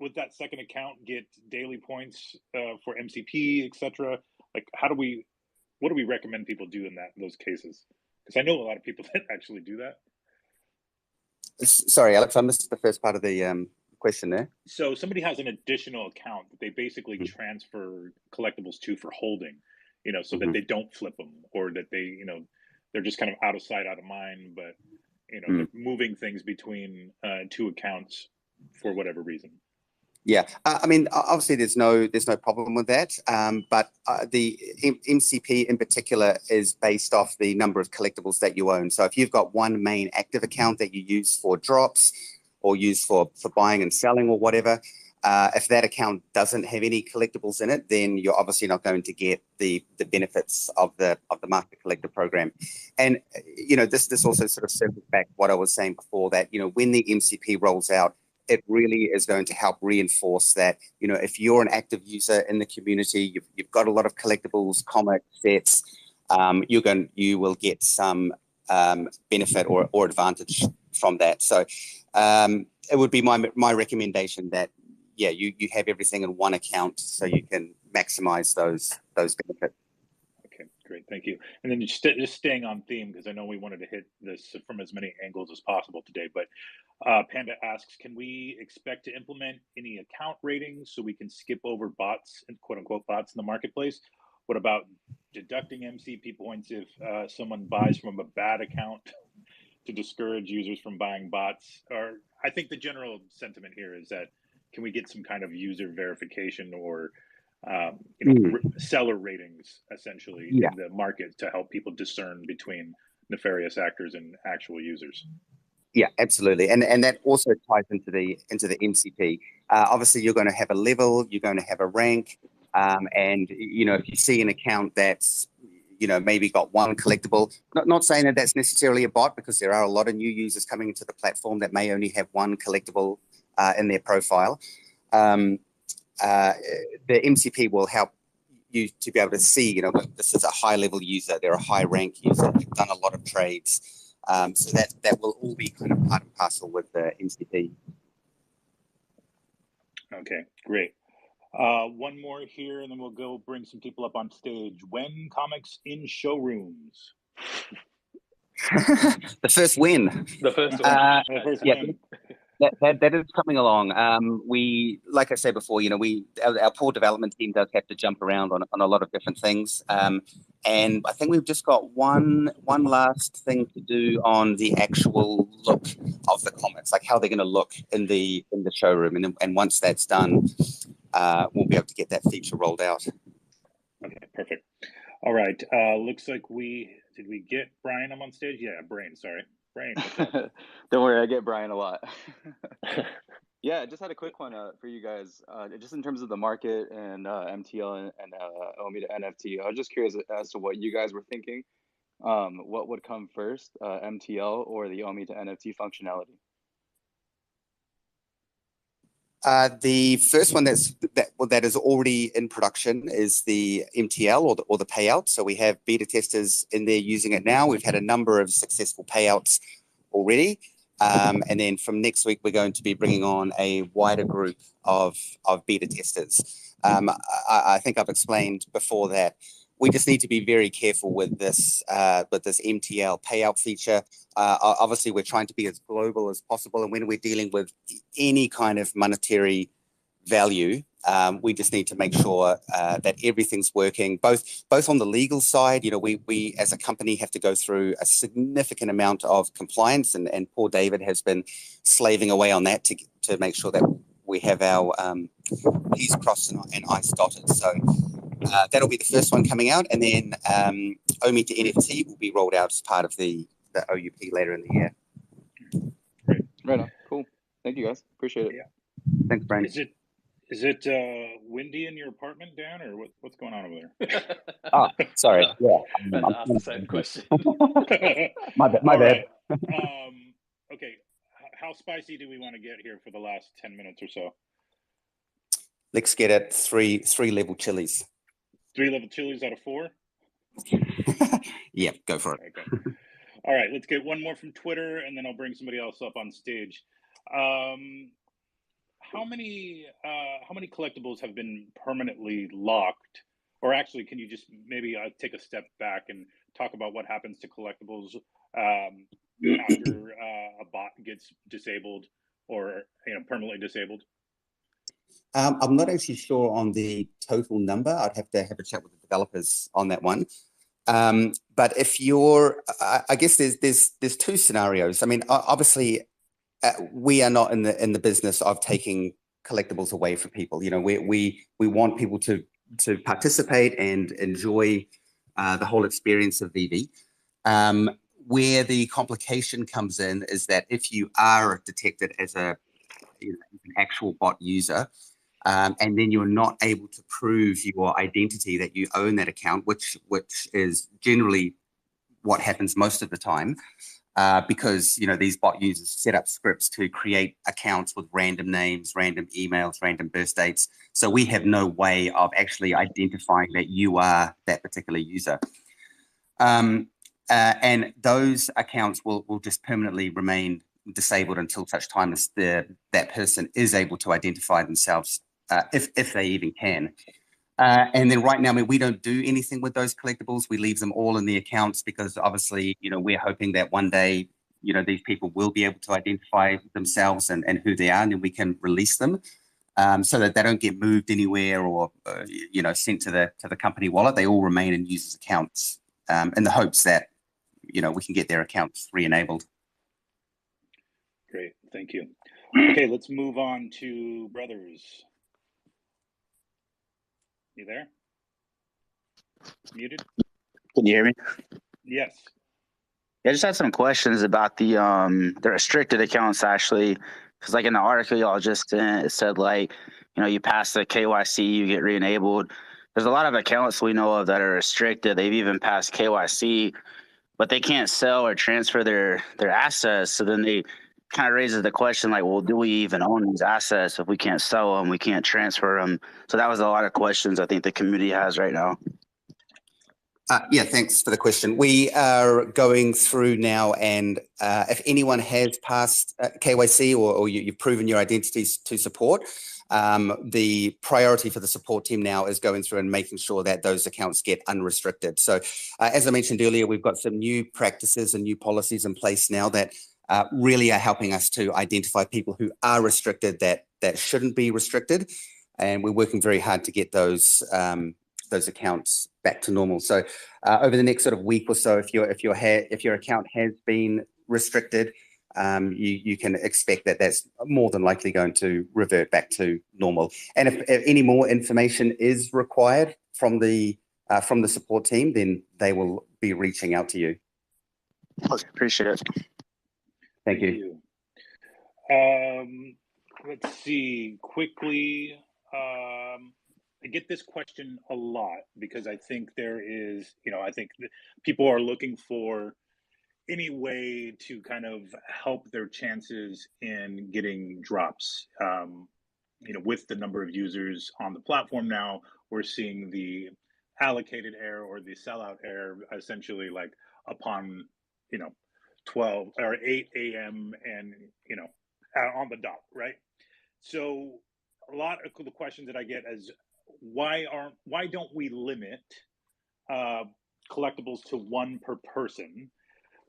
would that second account get daily points for MCP, etc.? Like, what do we recommend people do in those cases? Because I know a lot of people that actually do that. Sorry, Alex, I missed the first part of the question there. So somebody has an additional account that they basically transfer collectibles to for holding, so that they don't flip them, or that they, they're just kind of out of sight, out of mind, but they're moving things between two accounts for whatever reason. Yeah, I mean, obviously there's no problem with that, but the MCP in particular is based off the number of collectibles that you own. So if you've got one main active account that you use for drops or use for buying and selling or whatever, if that account doesn't have any collectibles in it, then you're obviously not going to get the benefits of the Master Collector program. And this also sort of circles back what I was saying before, that when the MCP rolls out, it really is going to help reinforce that if you're an active user in the community, you've got a lot of collectibles, comic sets, you will get some benefit or advantage from that. So it would be my recommendation that you have everything in one account so you can maximize those benefits. Okay, great. Great, thank you. And then just staying on theme, because I know we wanted to hit this from as many angles as possible today, but Panda asks, can we expect to implement any account ratings so we can skip over bots and quote unquote bots in the marketplace? What about deducting MCP points if someone buys from a bad account to discourage users from buying bots? Or I think the general sentiment here is that can we get some kind of user verification or seller ratings essentially in the market to help people discern between nefarious actors and actual users? Yeah, absolutely, and that also ties into the MCP. Obviously, you're going to have a level, you're going to have a rank, and if you see an account that's maybe got one collectible, not saying that that's necessarily a bot, because there are a lot of new users coming into the platform that may only have one collectible in their profile. The MCP will help you to be able to see, this is a high-level user, they're a high-rank user, they've done a lot of trades. So that will all be kind of part and parcel with the MCP. Okay, great. One more here, and then we'll go bring some people up on stage. When comics in showrooms? The first win. The first one. The first yeah, win. That is coming along. We, like I said before, our poor development team does have to jump around on a lot of different things. And I think we've just got one last thing to do on the actual look of the comics, like how they're going to look in the showroom. And once that's done, we'll be able to get that feature rolled out. Okay, perfect. All right. Looks like did we get Brian up on stage? Yeah, Brian, sorry. Brian, what's up? Don't worry, I get Brian a lot. Yeah, I just had a quick one for you guys. Just in terms of the market and MTL and OMI to NFT, I was just curious as to what you guys were thinking. What would come first, MTL or the OMI to NFT functionality? The first one that is already in production is the MTL or the payout. So we have beta testers in there using it now. We've had a number of successful payouts already. And then from next week, we're going to be bringing on a wider group of beta testers. I think I've explained before that we just need to be very careful with this MTL payout feature. Obviously, we're trying to be as global as possible, and when we're dealing with any kind of monetary value, we just need to make sure that everything's working. Both on the legal side, we as a company have to go through a significant amount of compliance, and poor David has been slaving away on that to make sure that we have our T's crossed and I's dotted. So that'll be the first one coming out, and then OMI to NFT will be rolled out as part of the OUP later in the year. Great. Right on. Cool. Thank you, guys. Appreciate it. Yeah. Thanks, Brian. Is it windy in your apartment, Dan, or what's going on over there? Oh, sorry. Yeah. Let's ask the same question. My bad. Right. Okay. How spicy do we want to get here for the last 10 minutes or so? Let's get it three level chilies. 3 level chilies out of 4? Yeah, go for it. Okay. All right, let's get one more from Twitter, and then I'll bring somebody else up on stage. How many collectibles have been permanently locked? Or actually, can you just maybe take a step back and talk about what happens to collectibles after a bot gets disabled or permanently disabled? I'm not actually sure on the total number. I'd have to have a chat with the developers on that one. But if you're, I guess there's 2 scenarios. I mean, obviously, we are not in the business of taking collectibles away from people. We want people to participate and enjoy the whole experience of VeVe. Where the complication comes in is that if you are detected as an actual bot user, and then you're not able to prove your identity that you own that account, which is generally what happens most of the time, because these bot users set up scripts to create accounts with random names, random emails, random birth dates. So we have no way of actually identifying that you are that particular user. And those accounts will just permanently remain disabled until such time as that person is able to identify themselves, if they even can. And then right now, I mean, we don't do anything with those collectibles. We leave them all in the accounts because obviously, we're hoping that one day, these people will be able to identify themselves and who they are, and then we can release them so that they don't get moved anywhere or, sent to the company wallet. They all remain in users' accounts in the hopes that, we can get their accounts re-enabled. Great, thank you. Okay, let's move on to Brothers. You there? Muted? Can you hear me? Yes. Yeah, I just had some questions about the restricted accounts actually, because like in the article y'all just sent, it said like, you pass the KYC, you get re-enabled. There's a lot of accounts we know of that are restricted. They've even passed KYC, but they can't sell or transfer their assets. So then they kind of raises the question like, well, do we even own these assets if we can't sell them, we can't transfer them? So that was a lot of questions I think the community has right now. Yeah, thanks for the question. We are going through now, and if anyone has passed KYC or you've proven your identities to support, the priority for the support team now is going through and making sure that those accounts get unrestricted. So as I mentioned earlier, we've got some new practices and new policies in place now that really are helping us to identify people who are restricted that shouldn't be restricted. And we're working very hard to get those accounts back to normal. So over the next sort of week or so, if your account has been restricted, you can expect that that's more than likely going to revert back to normal. And if any more information is required from the support team, then they will be reaching out to you. Okay, appreciate it. Thank you. Let's see quickly. I get this question a lot because I think there is, I think people are looking for any way to kind of help their chances in getting drops. With the number of users on the platform now, we're seeing the allocated error or the sellout error essentially like upon, 12 or 8 a.m. and, on the dot, right? So a lot of the questions that I get is why don't we limit collectibles to one per person?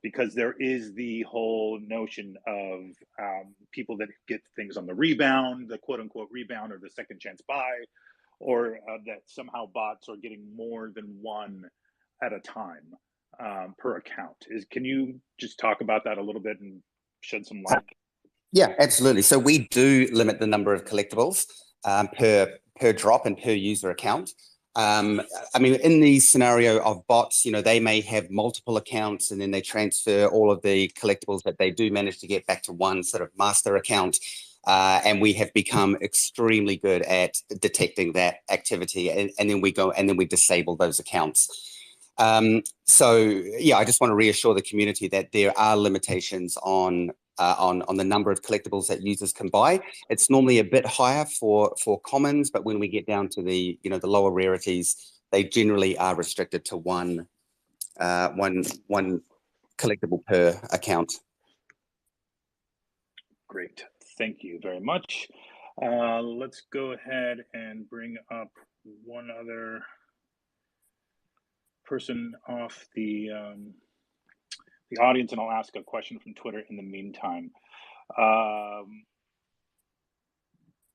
Because there is the whole notion of people that get things on the rebound, the quote unquote rebound or the second chance buy, or that somehow bots are getting more than one at a time per account. Can you just talk about that a little bit and shed some light? Yeah, absolutely. So we do limit the number of collectibles per drop and per user account. I mean, in the scenario of bots, they may have multiple accounts and then they transfer all of the collectibles that they do manage to get back to one sort of master account. And we have become extremely good at detecting that activity, and then we disable those accounts. So yeah, I just want to reassure the community that there are limitations on the number of collectibles that users can buy. It's normally a bit higher for commons, but when we get down to the the lower rarities, they generally are restricted to one collectible per account. Great, thank you very much. Let's go ahead and bring up one other person off the audience, and I'll ask a question from Twitter in the meantime.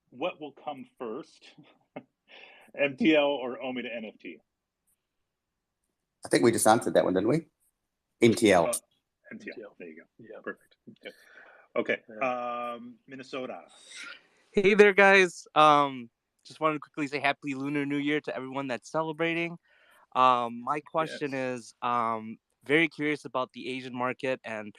What will come first, MTL or OMI to NFT? I think we just answered that one, didn't we? MTL. MTL. There you go. Yeah, perfect. Okay. Minnesota. Hey there, guys. Just wanted to quickly say Happy Lunar New Year to everyone that's celebrating. My question is very curious about the Asian market and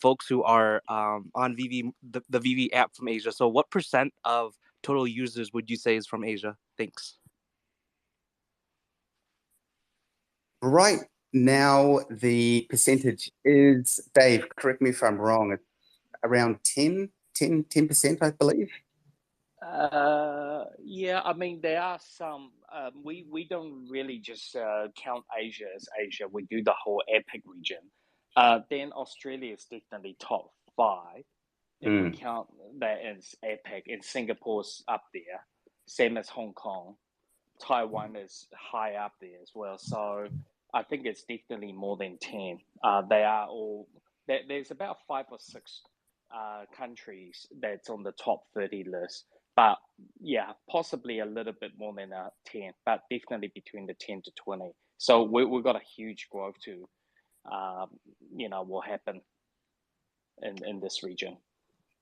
folks who are on VeVe, the VeVe app from Asia. So what % of total users would you say is from Asia? Thanks. Right now, the percentage is, Dave, correct me if I'm wrong, it's around 10%, I believe. Yeah, I mean, there are some, we don't really just count Asia as Asia. We do the whole APAC region. Then Australia is definitely top 5. If we count that as APAC, and Singapore's up there, same as Hong Kong, Taiwan is high up there as well. So I think it's definitely more than 10. They are all, there's about 5 or 6 countries that's on the top 30 list. But yeah, possibly a little bit more than 10, but definitely between the 10 to 20. So we've got a huge growth to, will happen in this region.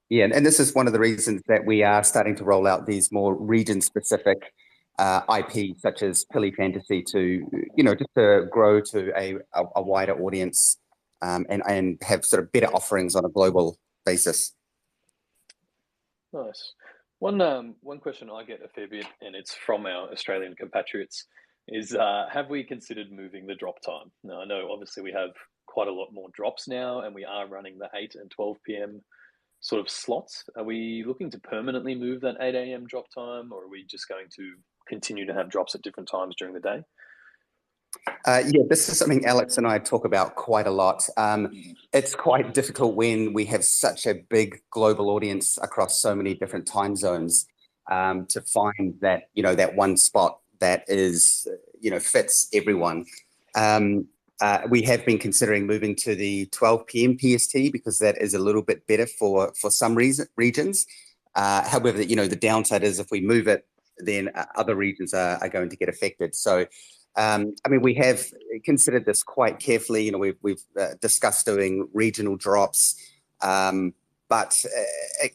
Yeah, and this is one of the reasons that we are starting to roll out these more region-specific IP, such as Pili Fantasy, to just to grow to a wider audience, and have sort of better offerings on a global basis. Nice. One question I get a fair bit, and it's from our Australian compatriots, is have we considered moving the drop time? Now, I know obviously we have quite a lot more drops now, and we are running the 8 and 12 p.m. sort of slots. Are we looking to permanently move that 8 a.m. drop time, or are we just going to continue to have drops at different times during the day? Yeah, this is something Alex and I talk about quite a lot. It's quite difficult when we have such a big global audience across so many different time zones, to find that, that one spot that is, fits everyone. We have been considering moving to the 12 p.m. PST because that is a little bit better for some regions. However, the downside is if we move it, then other regions are going to get affected. So, we have considered this quite carefully. We've discussed doing regional drops, but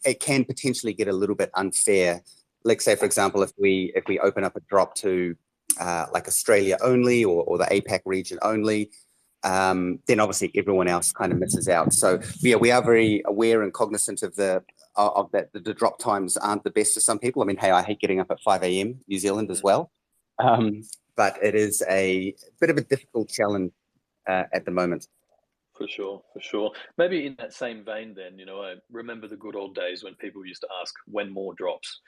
it can potentially get a little bit unfair. Let's say, for example, if we open up a drop to like Australia only or the APAC region only, then obviously everyone else kind of misses out. So yeah, we are very aware and cognizant of that. The drop times aren't the best for some people. Hey, I hate getting up at 5 a.m. New Zealand as well. But it is a bit of a difficult challenge at the moment. For sure. Maybe in that same vein then, I remember the good old days when people used to ask when more drops.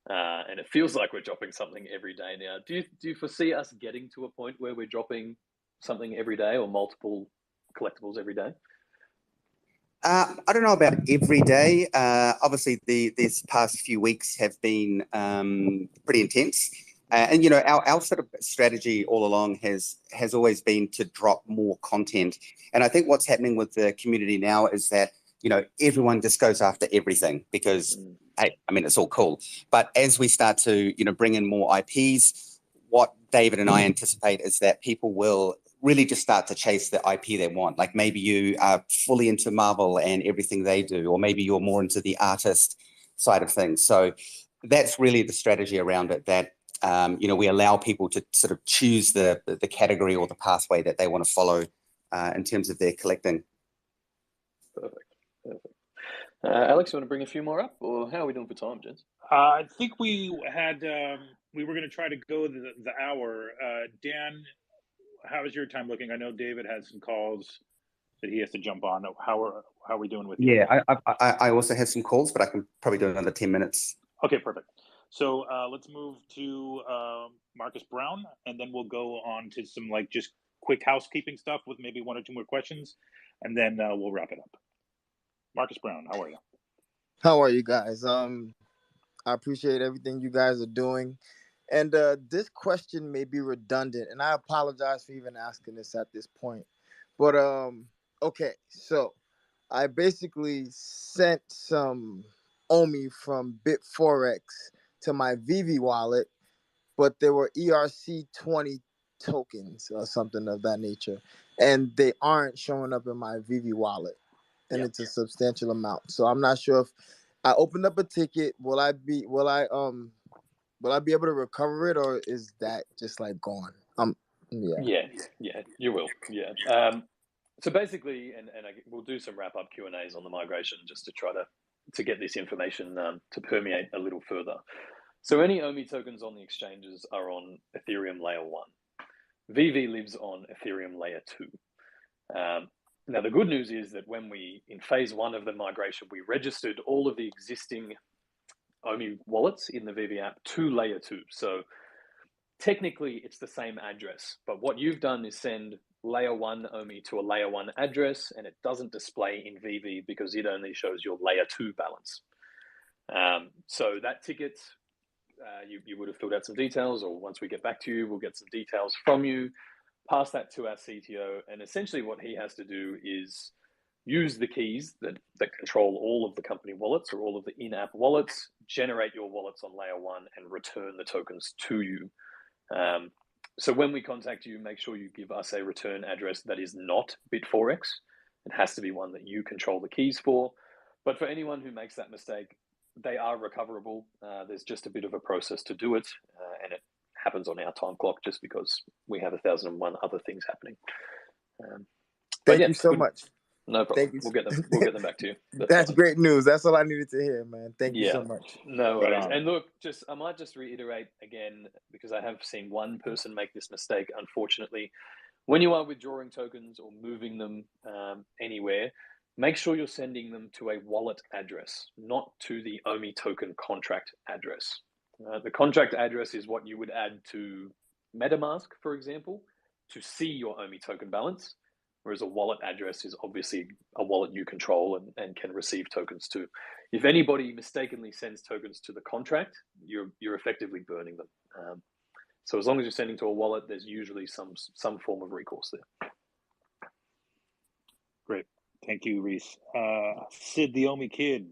And it feels like we're dropping something every day now. Do you foresee us getting to a point where we're dropping something every day or multiple collectibles every day? I don't know about every day. Obviously, these past few weeks have been pretty intense. And our sort of strategy all along has always been to drop more content. And I think what's happening with the community now is that everyone just goes after everything because hey, it's all cool. But as we start to bring in more IPs, what David and I anticipate is that people will really just start to chase the IP they want. Like maybe you are fully into Marvel and everything they do, or maybe you're more into the artist side of things. So that's really the strategy around it, that we allow people to sort of choose the category or the pathway that they want to follow in terms of their collecting. Perfect. Alex, you want to bring a few more up, or how are we doing for time, gents? I think we had we were going to try to go the hour. Dan, how is your time looking? I know David had some calls that he has to jump on. How are we doing with you? Yeah, I also have some calls, but I can probably do another 10 minutes. Okay, perfect. So let's move to Marcus Brown, and then we'll go on to some just quick housekeeping stuff with maybe 1 or 2 more questions, and then we'll wrap it up. Marcus Brown, how are you? How are you guys? I appreciate everything you guys are doing. And this question may be redundant, and I apologize for even asking this at this point. But, okay, so I basically sent some OMI from BitForex to my VeVe wallet, but there were ERC20 tokens or something of that nature, and they aren't showing up in my VeVe wallet, and it's a substantial amount. So I'm not sure if I opened up a ticket, will I be able to recover it, or is that just gone? Yeah, you will. Yeah. So basically, and we'll do some wrap up Q&As on the migration just to try to get this information to permeate a little further. So any OMI tokens on the exchanges are on Ethereum layer 1. VeVe lives on Ethereum layer 2. Now, the good news is that when in phase 1 of the migration, we registered all of the existing OMI wallets in the VeVe app to layer 2. So technically, it's the same address. But what you've done is send layer 1 OMI to a layer 1 address, and it doesn't display in VeVe because it only shows your layer 2 balance. So that ticket you would have filled out some details, or once we get back to you, we'll get some details from you, pass that to our CTO, and essentially what he has to do is use the keys that control all of the company wallets or all of the in-app wallets, generate your wallets on layer 1, and return the tokens to you. So when we contact you, make sure you give us a return address that is not Bit4x. It has to be one that you control the keys for. But for anyone who makes that mistake, they are recoverable. There's just a bit of a process to do it, and it happens on our time clock just because we have 1,001 other things happening. Thank you so much. No problem. We'll get them back to you. That's great news. That's all I needed to hear, man. Thank you so much. No worries. And look, I might just reiterate again, because I have seen one person make this mistake, unfortunately. When you are withdrawing tokens or moving them anywhere, make sure you're sending them to a wallet address, not to the OMI token contract address. The contract address is what you would add to MetaMask, for example, to see your OMI token balance. Whereas a wallet address is obviously a wallet you control and can receive tokens to. If anybody mistakenly sends tokens to the contract, you're effectively burning them. So as long as you're sending to a wallet, there's usually some form of recourse there. Great. Thank you, Reese. Sid the Omi Kid.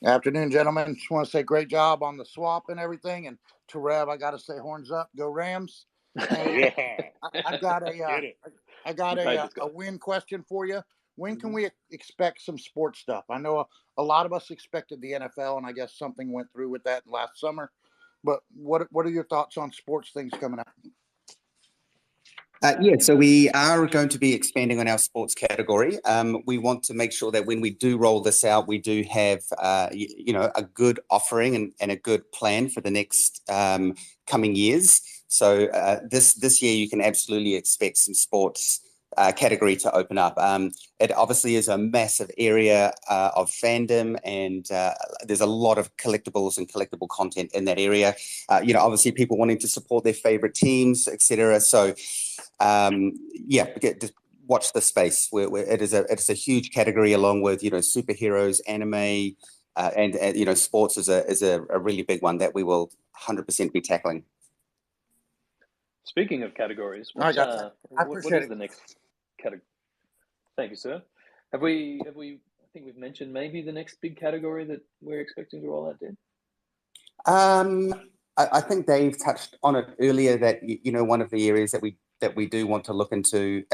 Afternoon, gentlemen. Just want to say great job on the swap and everything. And to Rev, I got to say horns up, go Rams. Yeah. I got a win question for you. When can we expect some sports stuff? I know a lot of us expected the NFL, and I guess something went through with that last summer. But what are your thoughts on sports things coming up? So we are going to be expanding on our sports category. We want to make sure that when we do roll this out, we do have a good offering and a good plan for the next coming years. So this year, you can absolutely expect some sports category to open up. It obviously is a massive area of fandom, and there's a lot of collectibles and collectible content in that area. Obviously people wanting to support their favorite teams, etc. So just watch the space. It's a huge category, along with superheroes, anime, and sports is a really big one that we will 100% be tackling. Speaking of categories, what is the next category? Thank you, sir. Have we? I think we've mentioned maybe the next big category that we're expecting to roll out, Dan. I think Dave touched on it earlier that one of the areas that we do want to look into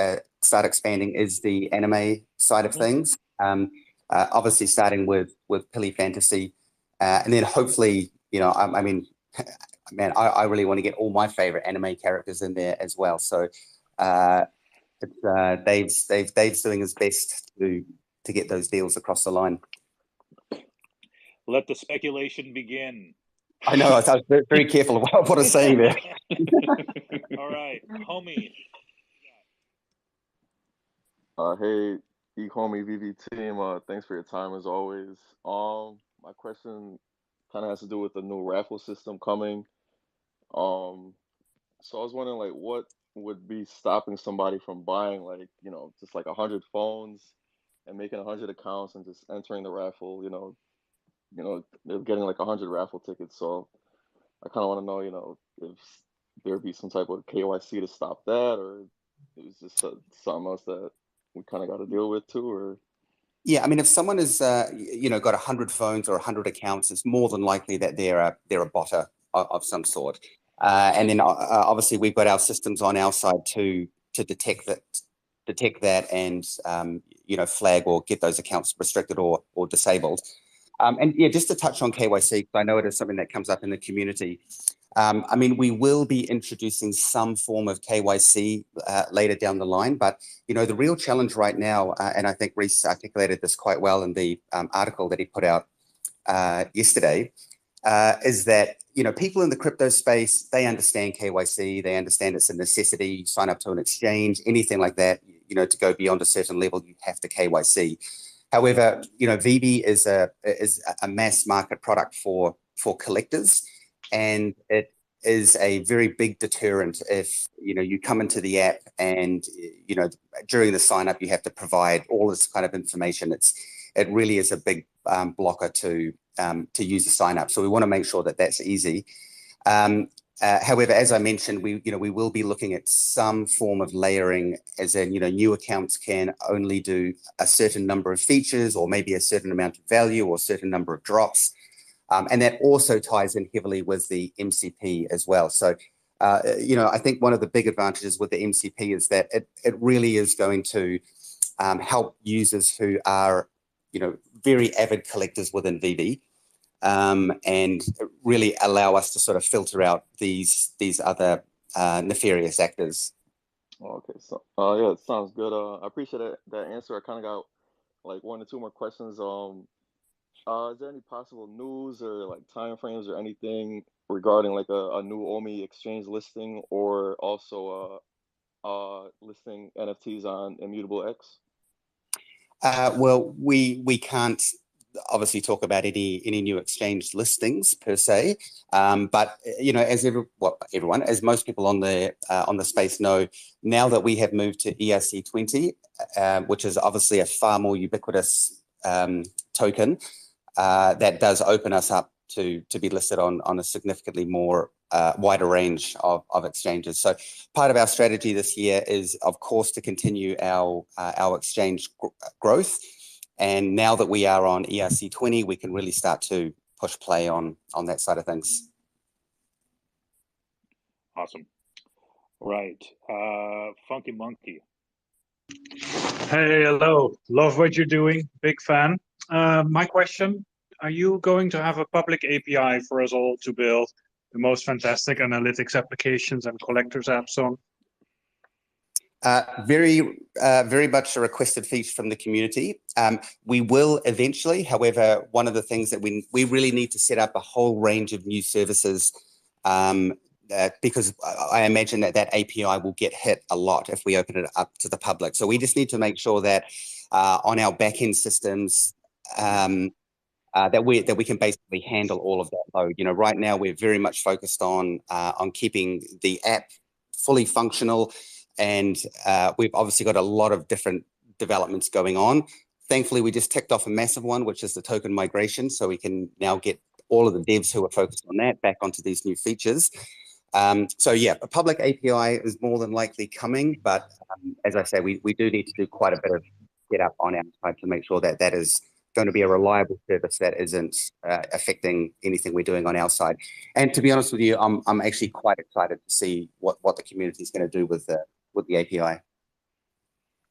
start expanding is the anime side of things. Obviously starting with Pili Fantasy, and then hopefully I really want to get all my favorite anime characters in there as well. So Dave's doing his best to get those deals across the line. Let the speculation begin. I know. I was very careful about what I was saying there. All right, homie. Hey, homie VeVe team. Thanks for your time as always. My question kind of has to do with the new raffle system coming. So I was wondering, like, what would be stopping somebody from buying, like, just like 100 phones and making 100 accounts and just entering the raffle? They're getting like 100 raffle tickets. So I kind of want to know, if there'd be some type of KYC to stop that, or is this something else that we kind of got to deal with too, or? Yeah, I mean, if someone has got 100 phones or 100 accounts, it's more than likely that they're a botter of some sort. And then obviously we've got our systems on our side to detect that and flag or get those accounts restricted or disabled. And yeah, just to touch on KYC, because I know it is something that comes up in the community. I mean, we will be introducing some form of KYC later down the line, but the real challenge right now, and I think Reese articulated this quite well in the article that he put out yesterday, is that people in the crypto space, they understand KYC, they understand it's a necessity. You sign up to an exchange, anything like that, to go beyond a certain level, you have to KYC. However, VeVe is a mass market product for collectors, and it is a very big deterrent if you come into the app and during the sign up you have to provide all this kind of information. It really is a big blocker to use the sign up. So we want to make sure that that's easy. However, as I mentioned, we will be looking at some form of layering, as in new accounts can only do a certain number of features, or maybe a certain amount of value, or a certain number of drops. And that also ties in heavily with the MCP as well. So, I think one of the big advantages with the MCP is that it really is going to help users who are, very avid collectors within VeVe, and really allow us to sort of filter out these other nefarious actors. Okay, so yeah, it sounds good. I appreciate that answer. I kind of got like 1 or 2 more questions. Is there any possible news or like timeframes or anything regarding like a new OMI exchange listing, or also listing NFTs on Immutable X? Well, we can't obviously talk about any new exchange listings per se, but as everyone, as most people on the space know, now that we have moved to ERC20, which is obviously a far more ubiquitous token, that does open us up to be listed on a significantly more wider range of exchanges. So part of our strategy this year is, of course, to continue our exchange growth. And now that we are on ERC20, we can really start to push play on that side of things. Awesome. Right. Funky Monkey. Hey, hello. Love what you're doing. Big fan. My question, are you going to have a public API for us all to build the most fantastic analytics applications and collectors apps on? Very much a requested feature from the community. We will eventually. However, one of the things that we really need to set up a whole range of new services, because I imagine that API will get hit a lot if we open it up to the public. So we just need to make sure that on our backend systems, that we can basically handle all of that load. Right now we're very much focused on keeping the app fully functional. And we've obviously got a lot of different developments going on. Thankfully, we just ticked off a massive one, which is the token migration. So we can now get all of the devs who are focused on that back onto these new features. So yeah, a public API is more than likely coming. But as I say, we do need to do quite a bit of get up on our side to make sure that that is going to be a reliable service that isn't affecting anything we're doing on our side. And to be honest with you, I'm actually quite excited to see what the community is going to do with the API.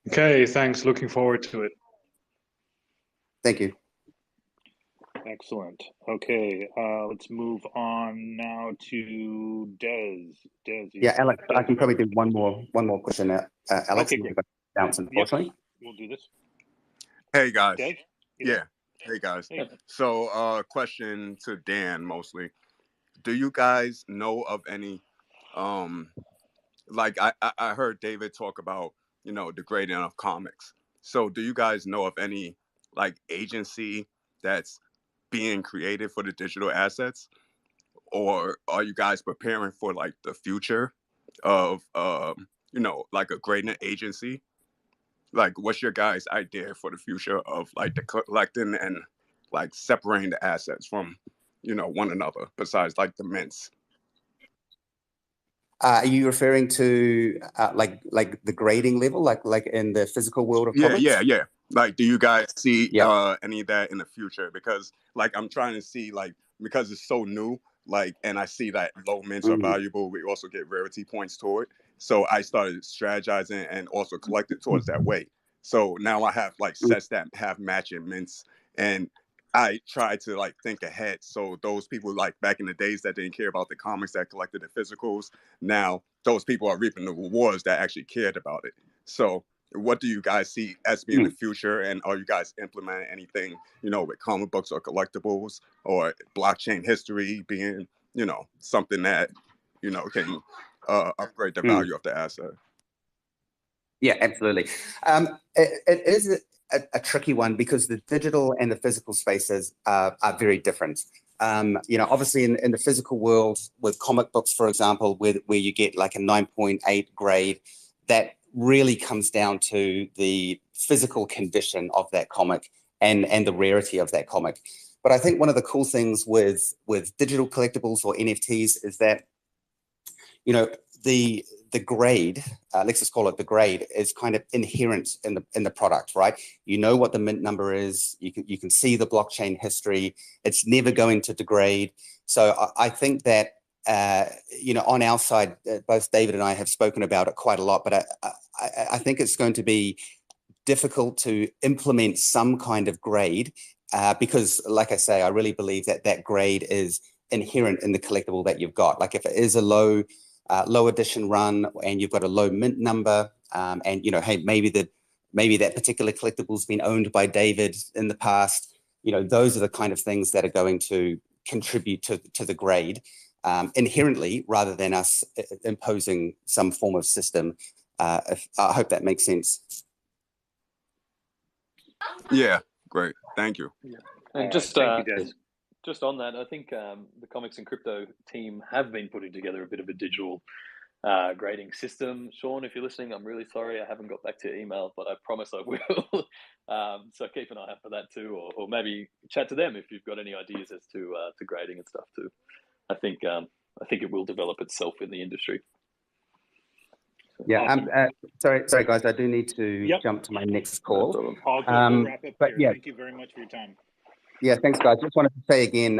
Okay, thanks. Looking forward to it. Thank you. Excellent. Okay, let's move on now to Des. Yeah, Alex, I can probably do one more question. Alex, okay, great. Bounce, unfortunately. Yep, we'll do this. Hey guys. Des? Yeah. Hey guys. Hey. So, question to Dan mostly. Do you guys know of any, like I heard David talk about, the grading of comics. So do you guys know of any like agency that's being created for the digital assets? Or are you guys preparing for like the future of, like a grading agency? Like, what's your guys' idea for the future of like the collecting and like separating the assets from, one another besides like the mints? Are you referring to like the grading level, like in the physical world of comics? Yeah. Like, do you guys see any of that in the future? Because like I'm trying to see like, because it's so new, like, and I see that low mints are valuable. We also get rarity points toward. So I started strategizing and also collected towards that way. So now I have like sets that have matching mints, and I try to like think ahead. So those people like back in the days that didn't care about the comics that collected the physicals, now those people are reaping the rewards that actually cared about it. So what do you guys see as being the future, and are you guys implementing anything, with comic books or collectibles or blockchain history being, something that, can upgrade the value of the asset? Yeah, absolutely. It is a tricky one because the digital and the physical spaces are very different. Obviously in the physical world with comic books, for example, where you get like a 9.8 grade, that really comes down to the physical condition of that comic and the rarity of that comic. But I think one of the cool things with digital collectibles or NFTs is that, the grade, let's just call it the grade, is kind of inherent in the product, right? You know what the mint number is. You can see the blockchain history. It's never going to degrade. So I think that on our side, both David and I have spoken about it quite a lot, but I think it's going to be difficult to implement some kind of grade because, like I say, I really believe that grade is inherent in the collectible that you've got. Like if it is a low edition run and you've got a low mint number, and hey, maybe that particular collectible's been owned by David in the past, those are the kind of things that are going to contribute to the grade inherently, rather than us imposing some form of system. I hope that makes sense. Yeah, great. Thank you. Yeah. And just thank you, Des. Just on that, I think the Comics and Crypto team have been putting together a bit of a digital grading system. Sean, if you're listening, I'm really sorry I haven't got back to your email, but I promise I will. So keep an eye out for that too, or maybe chat to them if you've got any ideas as to grading and stuff too. I think it will develop itself in the industry. Yeah. Awesome. Sorry, guys. I do need to jump to my next call. All good. We'll wrap up here. Yeah. Thank you very much for your time. Yeah, thanks, guys. Just wanted to say again,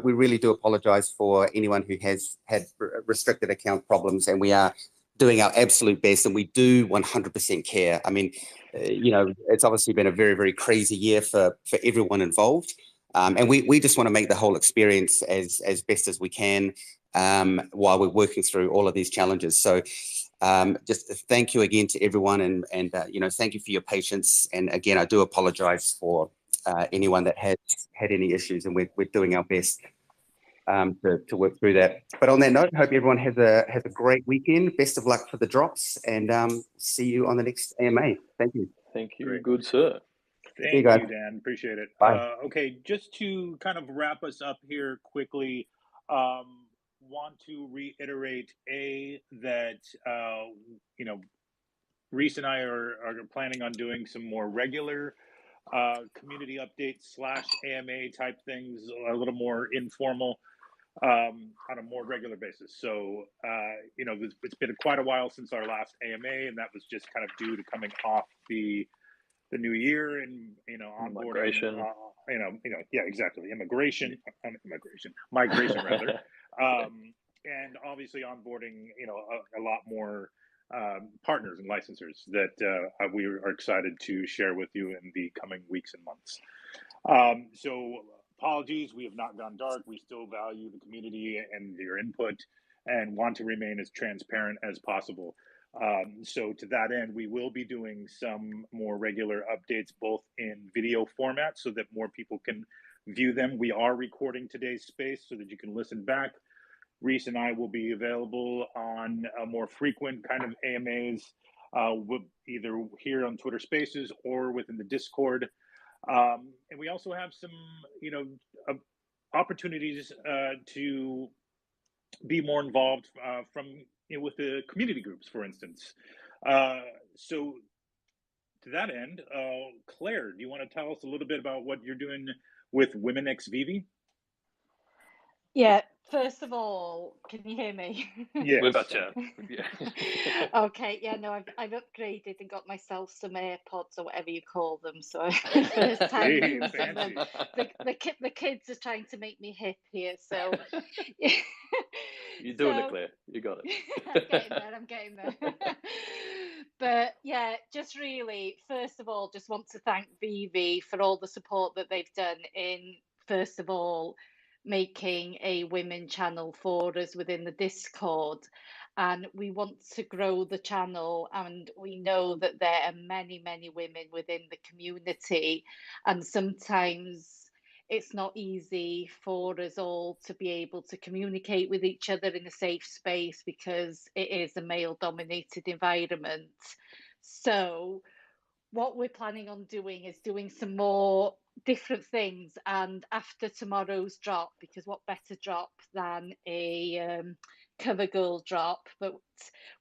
we really do apologize for anyone who has had restricted account problems, and we are doing our absolute best, and we do 100% care. I mean, it's obviously been a very, very crazy year for everyone involved, and we just want to make the whole experience as best as we can while we're working through all of these challenges. So just thank you again to everyone, and thank you for your patience. And again, I do apologize for anyone that has had any issues, and we're doing our best to work through that. But on that note, I hope everyone has a great weekend. Best of luck for the drops, and see you on the next AMA. Thank you. Thank you. Great. Good, sir. Thank you, Dan. Appreciate it. Bye. Okay, just to kind of wrap us up here quickly, want to reiterate that Reese and I are planning on doing some more regular community updates / AMA type things, a little more informal on a more regular basis. So it's been quite a while since our last AMA, and that was just kind of due to coming off the new year and onboarding, migration rather, and obviously onboarding a lot more partners and licensors that we are excited to share with you in the coming weeks and months. So apologies, we have not gone dark. We still value the community and your input and want to remain as transparent as possible. So to that end, we will be doing some more regular updates, both in video format so that more people can view them. We are recording today's space so that you can listen back. Reese and I will be available on a more frequent kind of AMAs, either here on Twitter Spaces or within the Discord. And we also have some, opportunities to be more involved with the community groups, for instance. So to that end, Claire, do you want to tell us a little bit about what you're doing with Women X VeVe? Yeah, first of all, can you hear me? Yes. We've got you. Yeah. Okay, yeah, no, I've upgraded and got myself some AirPods or whatever you call them. So first time using them. The kids are trying to make me hip here, so You're doing it, Claire. You got it. I'm getting there. But yeah, just really, first of all, just want to thank VeVe for all the support that they've done in, first of all, making a women channel for us within the Discord, and we want to grow the channel, and we know that there are many women within the community, and sometimes it's not easy for us all to be able to communicate with each other in a safe space because it is a male dominated environment. So what we're planning on doing is doing some more different things. And after tomorrow's drop, because what better drop than a cover girl drop, but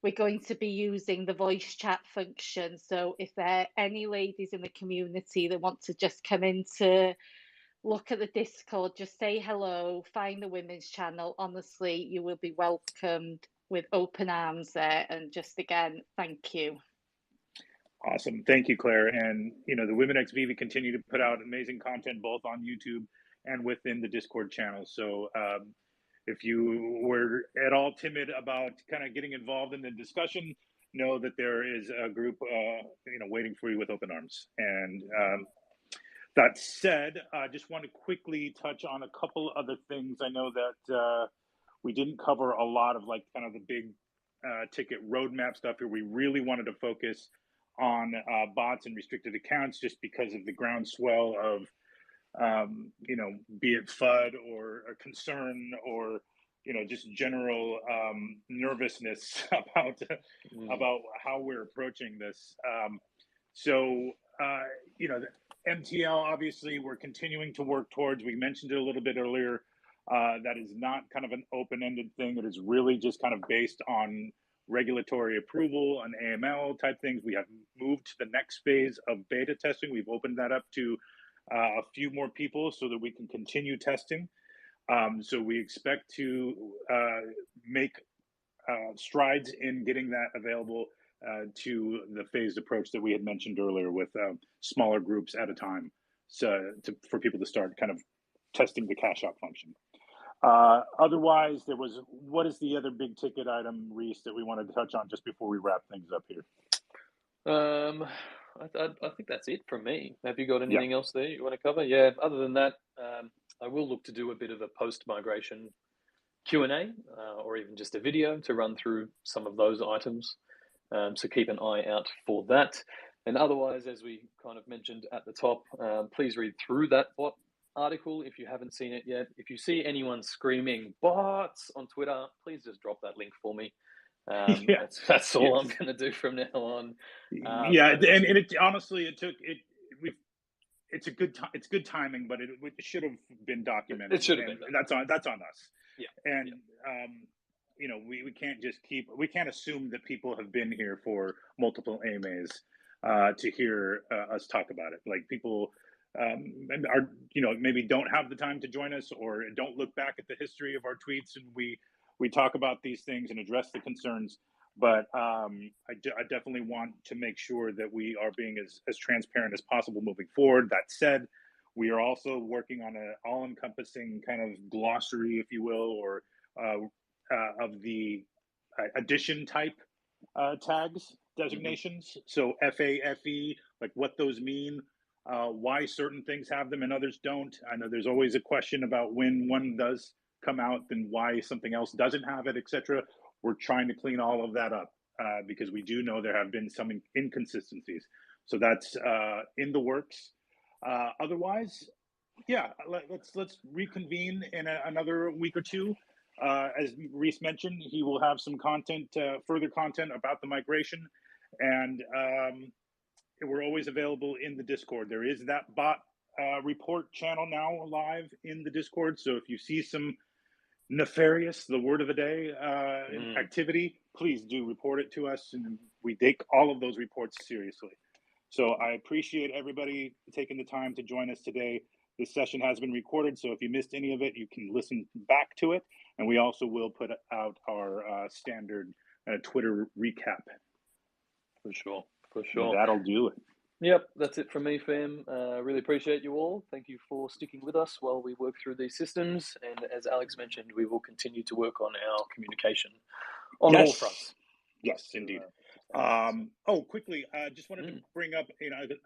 we're going to be using the voice chat function. So if there are any ladies in the community that want to just come in to look at the Discord, just say hello, find the women's channel. Honestly, you will be welcomed with open arms there. And just again, thank you. Awesome. Thank you, Claire. And, the Women X VeVe continue to put out amazing content both on YouTube and within the Discord channel. So if you were at all timid about kind of getting involved in the discussion, know that there is a group, waiting for you with open arms. And that said, I just want to quickly touch on a couple other things. I know that we didn't cover a lot of kind of the big ticket roadmap stuff here. We really wanted to focus on bots and restricted accounts just because of the groundswell of, be it FUD or a concern or, just general nervousness about how we're approaching this. So, MTL, obviously, we're continuing to work towards. We mentioned it a little bit earlier. That is not kind of an open-ended thing. It is really just kind of based on regulatory approval and AML type things. We have moved to the next phase of beta testing. We've opened that up to a few more people so that we can continue testing. So we expect to make strides in getting that available to the phased approach that we had mentioned earlier with smaller groups at a time, so for people to start kind of testing the cash out function. Otherwise, what is the other big ticket item, Reese, that we wanted to touch on just before we wrap things up here? I think that's it from me. Have you got anything else there you want to cover? Yeah, other than that, I will look to do a bit of a post-migration Q&A or even just a video to run through some of those items. So keep an eye out for that. And otherwise, as we kind of mentioned at the top, please read through that bot article if you haven't seen it yet. If you see anyone screaming bots on Twitter, please just drop that link for me. That's all I'm going to do from now on. And it honestly, it's good timing, but it should have been documented. It should have been done. That's on us. Yeah. And we can't assume that people have been here for multiple AMAs to hear us talk about it. Like people are maybe don't have the time to join us or don't look back at the history of our tweets, and we talk about these things and address the concerns. But I definitely want to make sure that we are being as transparent as possible moving forward. That said, we are also working on an all-encompassing kind of glossary, if you will, or of the addition type tags designations. So FAFE, like what those mean, why certain things have them and others don't. I know there's always a question about when one does come out, then why something else doesn't have it, etc. We're trying to clean all of that up because we do know there have been some inconsistencies. So that's in the works. Otherwise, let's reconvene in another week or two. As Reese mentioned, he will have some content, further content about the migration, and we're always available in the Discord. There is that bot report channel now live in the Discord. So if you see some nefarious, the word of the day, activity, please do report it to us, and we take all of those reports seriously. So I appreciate everybody taking the time to join us today. This session has been recorded, so if you missed any of it, you can listen back to it. And we also will put out our standard Twitter recap. For sure. And that'll do it. Yep, that's it from me, fam. Really appreciate you all. Thank you for sticking with us while we work through these systems. And as Alex mentioned, we will continue to work on our communication on all fronts. Yes, indeed. Quickly, just wanted to bring up,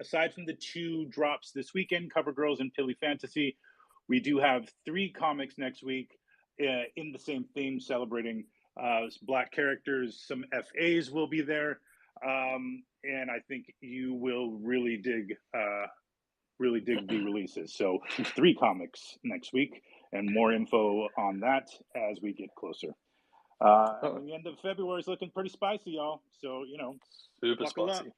aside from the 2 drops this weekend, Cover Girls and Pilly Fantasy, we do have 3 comics next week in the same theme, celebrating Black characters. Some FAs will be there. And I think you will really dig the releases. So 3 comics next week, and more info on that as we get closer. The end of February is looking pretty spicy, y'all. So, super spicy.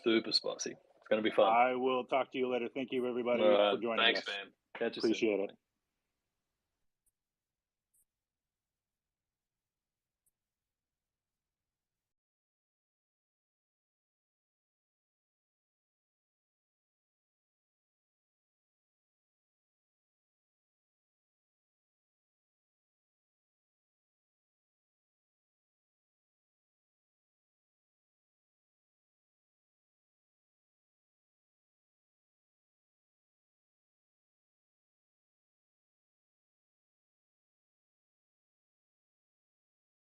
super spicy. It's going to be fun. I will talk to you later. Thank you, everybody, for joining thanks, us. man. Catch you Appreciate soon. it.